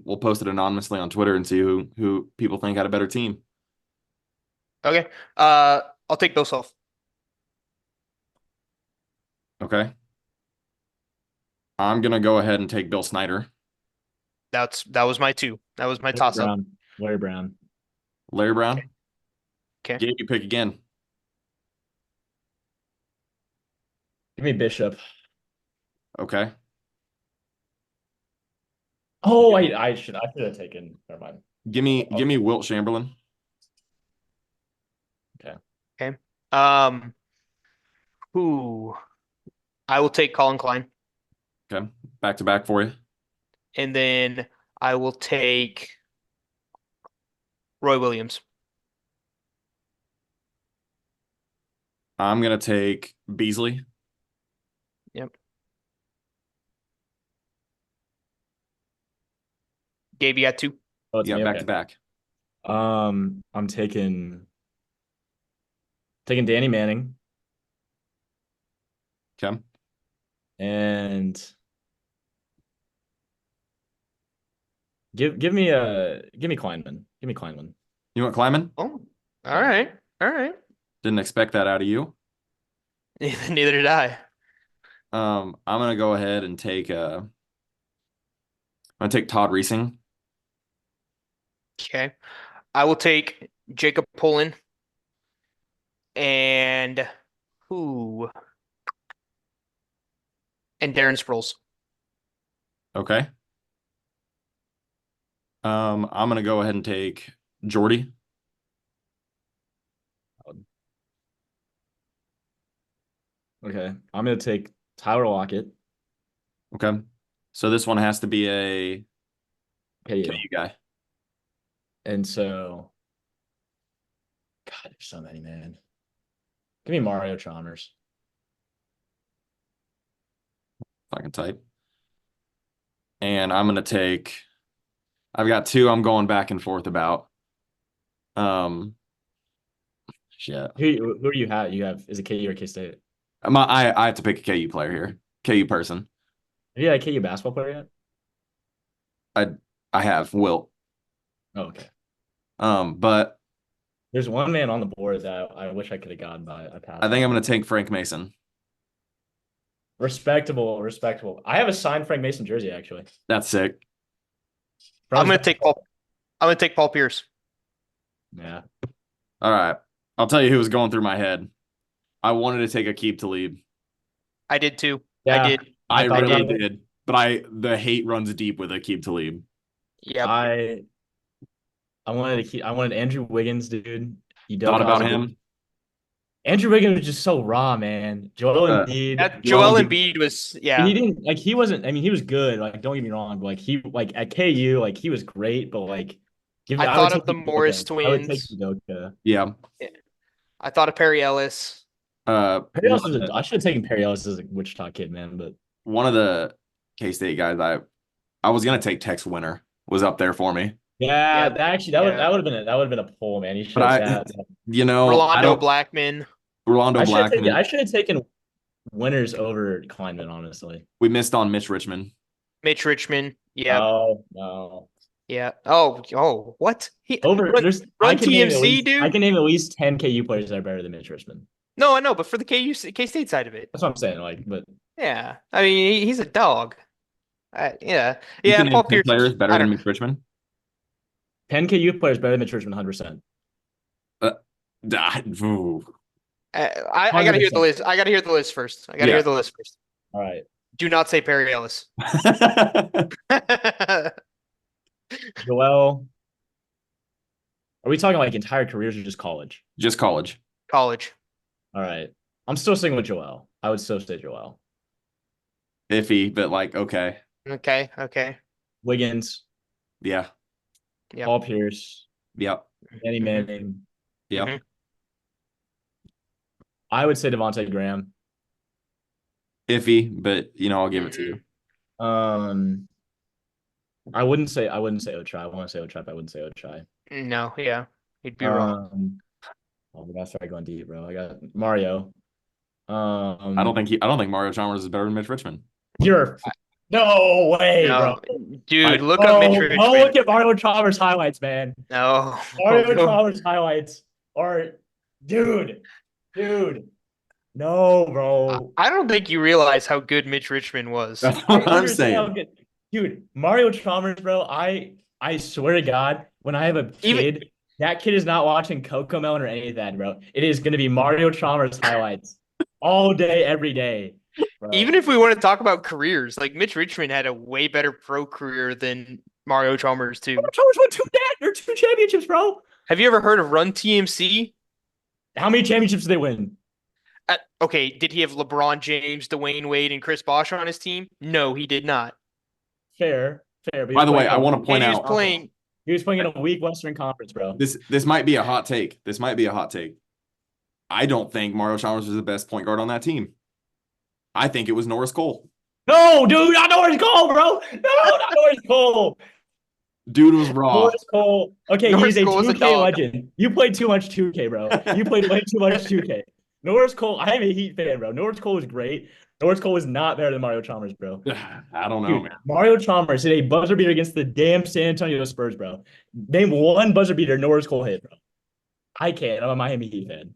we'll post it anonymously on Twitter and see who people think had a better team. Okay. I'll take Bill Self. Okay. I'm gonna go ahead and take Bill Snyder. That was my two. That was my toss up. Larry Brown. Larry Brown. Okay. Gabe, you pick again. Give me Bishop. Okay. Oh, I should have taken. Never mind. Give me Wilt Chamberlain. Okay. Okay. Um, who I will take Colin Klein, Okay, back to back for you. and then I will take Roy Williams. I'm gonna take Beasley. Yep. Gabe, you got two. Oh, it's Yeah, me. back Okay. to back. I'm taking Danny Manning Okay. and give me Kleinman. Give me Kleinman. You want Kleiman? Oh, all Yeah. right. All right. Didn't expect that out of you. Neither did I. I'm gonna go ahead and I'm gonna take Todd Reesing. Okay. I will take Jacob Pullen and who? And Darren Sproles. Okay. I'm gonna go ahead and take Jordy. Okay. I'm gonna take Tyler Lockett. Okay. So this one has to be a KU. KU guy. And so, God, there's so many, man. Give me Mario Chalmers. If I can type. And I'm gonna take. I've got two. I'm going back and forth about. Shit. Who do you have? You have is it KU or K State? I have to pick a KU player here. KU person. Have you had a KU basketball player yet? I have Wilt. Oh, okay. But There's one man on the board that I wish I could have gotten by. I passed. I think I'm gonna take Frank Mason. Respectable. I have a signed Frank Mason jersey actually. That's sick. I'm gonna take Paul. I'm gonna take Paul Pierce. Yeah. All right. I'll tell you who was going through my head. I wanted to take Aqib Talib. I did too. Yeah. I did. I thought really about it. did. But the hate runs deep with Aqib Talib. Yep. I wanted Andrew Wiggins, dude. Thought about him. Andrew Wiggins was just so raw, man. Joel Embiid. Joel Embiid was He didn't like he wasn't. I mean, he was good. Like, don't get me wrong. But like he like at KU, like he was great. But like, I would thought take of the Udoka. Morris I would take twins. Udoka. Yeah. I thought of Perry Ellis. Perry Ellis I should have taken Perry Ellis as a Wichita kid, man. But one of the K-State guys I was gonna take Tex Winter was up there for me. yeah, Yeah, that would have been a pull, man. You should But have Rolando Blackman. Rolando Blackman. I should have taken Winners over Kleinman, honestly. We missed on Mitch Richmond. Mitch Richmond. Yeah. Oh no. Yeah. Oh, what? Over run there's run I can name at TMC, least, dude. I can name at least 10 KU players that are better than Mitch Richmond. No, I know, but for the K-State side of it. That's what I'm saying. Like, but Yeah. I mean, he's a dog. Yeah. You Yeah, can name Paul 10 Pierce. players better I than don't Mitch Richmond. 10 KU players better than Mitch Richmond, 100%. Ooh. I gotta hear the 100%. list. I gotta hear the list first. I gotta hear the list first. All right. Do not say Perry Ellis. Joel. Are we talking like entire careers or just college? Just college. College. All right. I'm still sticking with Joel. I would still say Joel. Iffy, but like, okay. Okay. Wiggins, Yeah. Yep. Paul Pierce, Yep. Danny Manning. Yep. Mhm. I would say Devontae Graham. Iffy, but I'll give it to you. I wouldn't say Ochai. I want to say Ochai, but I wouldn't say Ochai. No, yeah. He'd be wrong. We gotta start going deep, bro. I got Mario. I don't think Mario Chalmers is better than Mitch Richmond. No way, No. bro. Dude, look up Mitch Go Richmond. look at Mario Chalmers highlights, man. No. Mario Chalmers highlights are, dude. No, bro. I don't think you realize how good Mitch Richmond was. That's what I'm understand how saying. good- Dude, Mario Chalmers, bro. I swear to God, when I have a kid, that kid is not watching Cocomelon or any of that, bro. It is gonna be Mario Chalmers highlights all day, every day. bro. Even if we want to talk about careers, like Mitch Richmond had a way better pro career than Mario Chalmers too. Chalmers won two championships, bro. Have you ever heard of Run TMC? How many championships did they win? Okay, did he have LeBron James, Dwayne Wade, and Chris Bosh on his team? No, he did not. Fair. But By the way, I want to point And he was out playing. He was playing in a weak Western Conference, bro. this might be a hot take. I don't think Mario Chalmers was the best point guard on that team. I think it was Norris Cole. No, dude, not Norris Cole, bro. No, not Norris Cole. Dude was raw. Norris Cole. Okay, Norris he's a Cole is a 2K dog. legend. You played too much 2K, bro. You played way too much 2K. Norris Cole, I am a Heat fan, bro. Norris Cole was great. Norris Cole was not better than Mario Chalmers, bro. I don't know, Dude, man. Mario Chalmers hit a buzzer beater against the damn San Antonio Spurs, bro. Name one buzzer beater Norris Cole hit, bro. I can't. I'm a Miami Heat fan.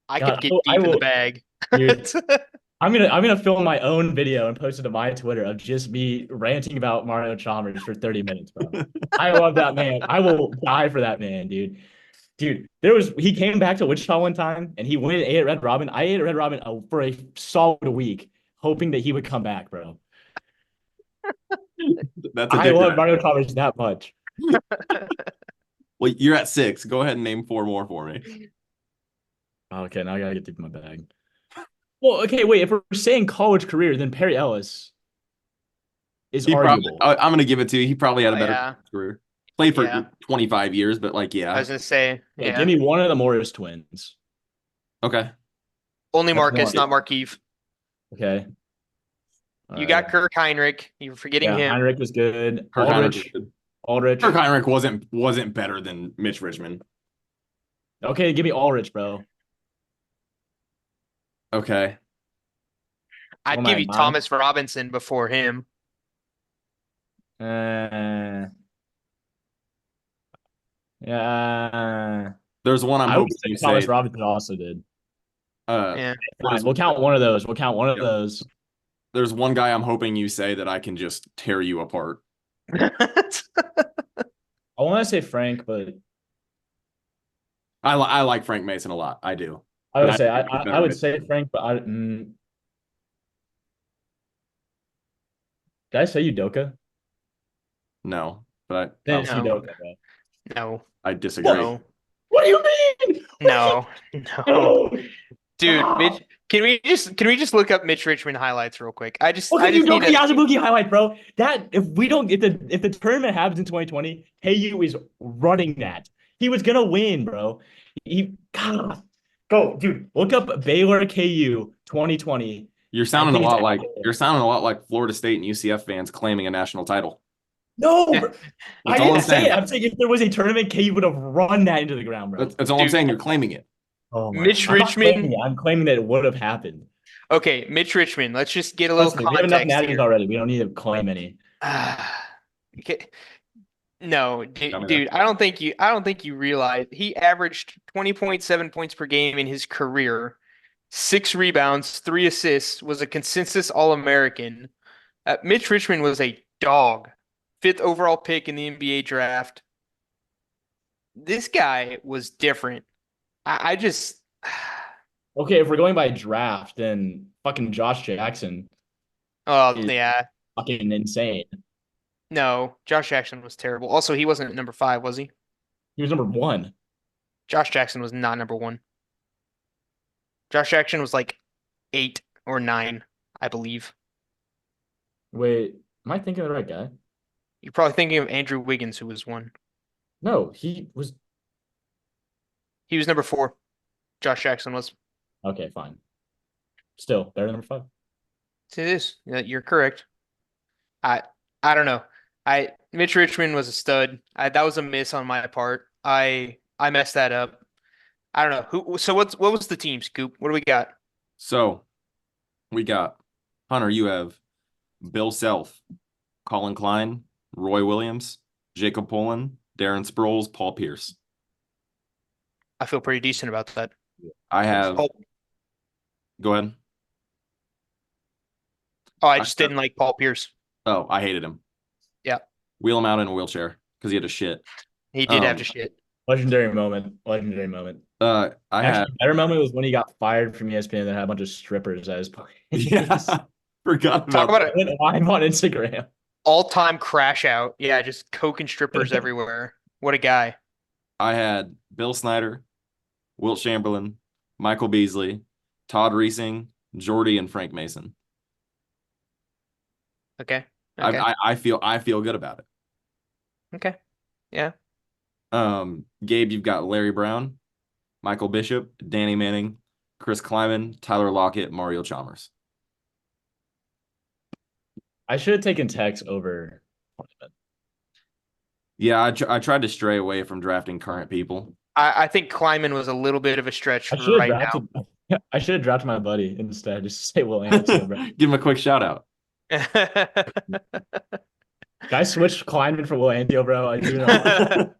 I God, could get I deep in the will- bag. Dude, I'm gonna film my own video and post it to my Twitter of just me ranting about Mario Chalmers for 30 minutes, bro. I love that man. I will die for that man, dude. Dude, he came back to Wichita one time and he went and ate at Red Robin. I ate at Red Robin for a solid week, hoping that he would come back, bro. That's a I different love Mario Chalmers that much. Well, you're at 6. Go ahead and name 4 more for me. Okay, now I gotta get deep in my bag. Well, okay, wait. If we're saying college career, then Perry Ellis is arguable. I'm gonna give it to you. He probably had a Oh, better yeah. career. Played for Yeah. 25 years, but like, I yeah. was gonna say, Yeah, yeah. give me one of the Morris twins. Okay. Only That's Marcus, one. not Markeith. Okay. You got Kirk Heinrich. You're forgetting him. Heinrich was good. Kirk Heinrich Aldrich. Kirk Heinrich wasn't better than Mitch Richmond. Okay, give me Aldrich, bro. Okay. I'd Oh give my you God. Thomas Robinson before him. Yeah. There's one I'm I would hoping say you Thomas say. Robinson also did. Yeah. Fine, we'll count one of those. Yeah. There's one guy I'm hoping you say that I can just tear you apart. I want to say Frank, but I like Frank Mason a lot. I do. I would But say I think he's better I would than say Mitch. Frank, but did I say Udoka? No, but Then it's No. Udoka, bro. No. I disagree. No. What do you mean? No. No. No. Dude, Stop. Mitch, can we just look up Mitch Richmond highlights real quick? I just Okay, need Udoka to, Yazubuki highlight, bro. That if the tournament happens in 2020, KU is running that. He was gonna win, bro. God, go, dude. Look up Baylor KU 2020. You're sounding a think it's lot like accurate. Florida State and UCF fans claiming a national title. No, Yeah. bro. I That's all I'm didn't say saying. it. I'm saying if there was a tournament, KU would have run that into the ground, bro. That's all I'm Dude. saying. You're claiming it. Oh my Mitch God. I'm not claiming Richmond. it. I'm claiming that it would have happened. Okay, Mitch Richmond. Let's just get a little Trust me, we have enough context natties here. already. We don't need to claim any. Okay. No, Tell me dude, I don't think you realize he averaged 20.7 points per game in his career, 6 rebounds, 3 assists, was a consensus All-American. Mitch Richmond was a dog, 5th overall pick in the NBA draft. This guy was different. I just Okay, if we're going by draft, then fucking Josh Jackson, oh is- yeah. fucking insane. No, Josh Jackson was terrible. Also, he wasn't number 5, was he? He was number 1. Josh Jackson was not number 1. Josh Jackson was like 8 or 9, I believe. Wait, am I thinking of the right guy? You're probably thinking of Andrew Wiggins, who was 1. No, he was. He was number 4. Josh Jackson was. Okay, fine. Still better than number 5. It is. Yeah, you're correct. I don't know. Mitch Richmond was a stud. That was a miss on my part. I messed that up. I don't know who. So what was the team, Scoop? What do we got? So we got Hunter. You have Bill Self, Colin Klein, Roy Williams, Jacob Pullen, Darren Sproles, Paul Pierce. I feel pretty decent about that. I have. Paul- Go ahead. Oh, I just didn't like Paul Pierce. Oh, I hated him. Yeah. Wheel him out in a wheelchair because he had a shit. He did have to shit. Legendary moment. Legendary moment. I had Actually, better moment was when he got fired from ESPN and had a bunch of strippers as plays. yeah, forgot Talk about about that. an Went live on Instagram. all-time crash out. Yeah, just coke and strippers everywhere. What a guy. I had Bill Snyder, Wilt Chamberlain, Michael Beasley, Todd Reesing, Jordy, and Frank Mason. Okay. Okay. I feel good about it. Okay. Yeah. Gabe, you've got Larry Brown, Michael Bishop, Danny Manning, Chris Kleiman, Tyler Lockett, Mario Chalmers. I should have taken Tex over. Yeah, I tried to stray away from drafting current people. I think Kleiman was a little bit of a stretch I for should have right drafted. I should have drafted my buddy instead. Just to say Will Anderson. Bro. Give him a quick shout out. now. Can I switch Kleinman for Will Anthony, bro? I do not.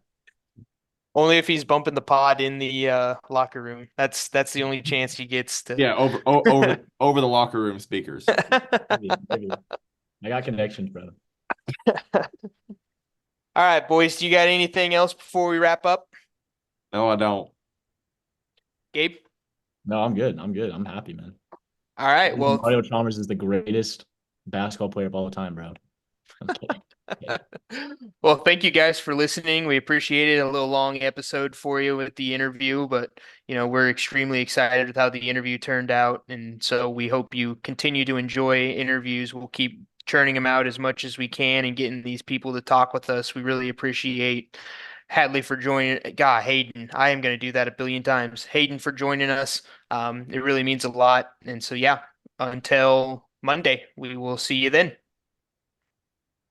Only if he's bumping the pod in the locker room. That's the only chance he gets to. Yeah, over the locker room speakers. Maybe. I got connections, bro. All right, boys. Do you got anything else before we wrap up? No, I don't. Gabe? No, I'm good. I'm good. I'm happy, man. All right. Well, Mario Chalmers is the greatest basketball player of all time, bro. I'm kidding. Yeah. well, thank you guys for listening. We appreciate it. A little long episode for you with the interview, but we're extremely excited with how the interview turned out, and so we hope you continue to enjoy interviews. We'll keep churning them out as much as we can and getting these people to talk with us. We really appreciate Hadley for joining. God, Hayden, I am going to do that a billion times. Hayden for joining us. It really means a lot, and so yeah. Until Monday, we will see you then.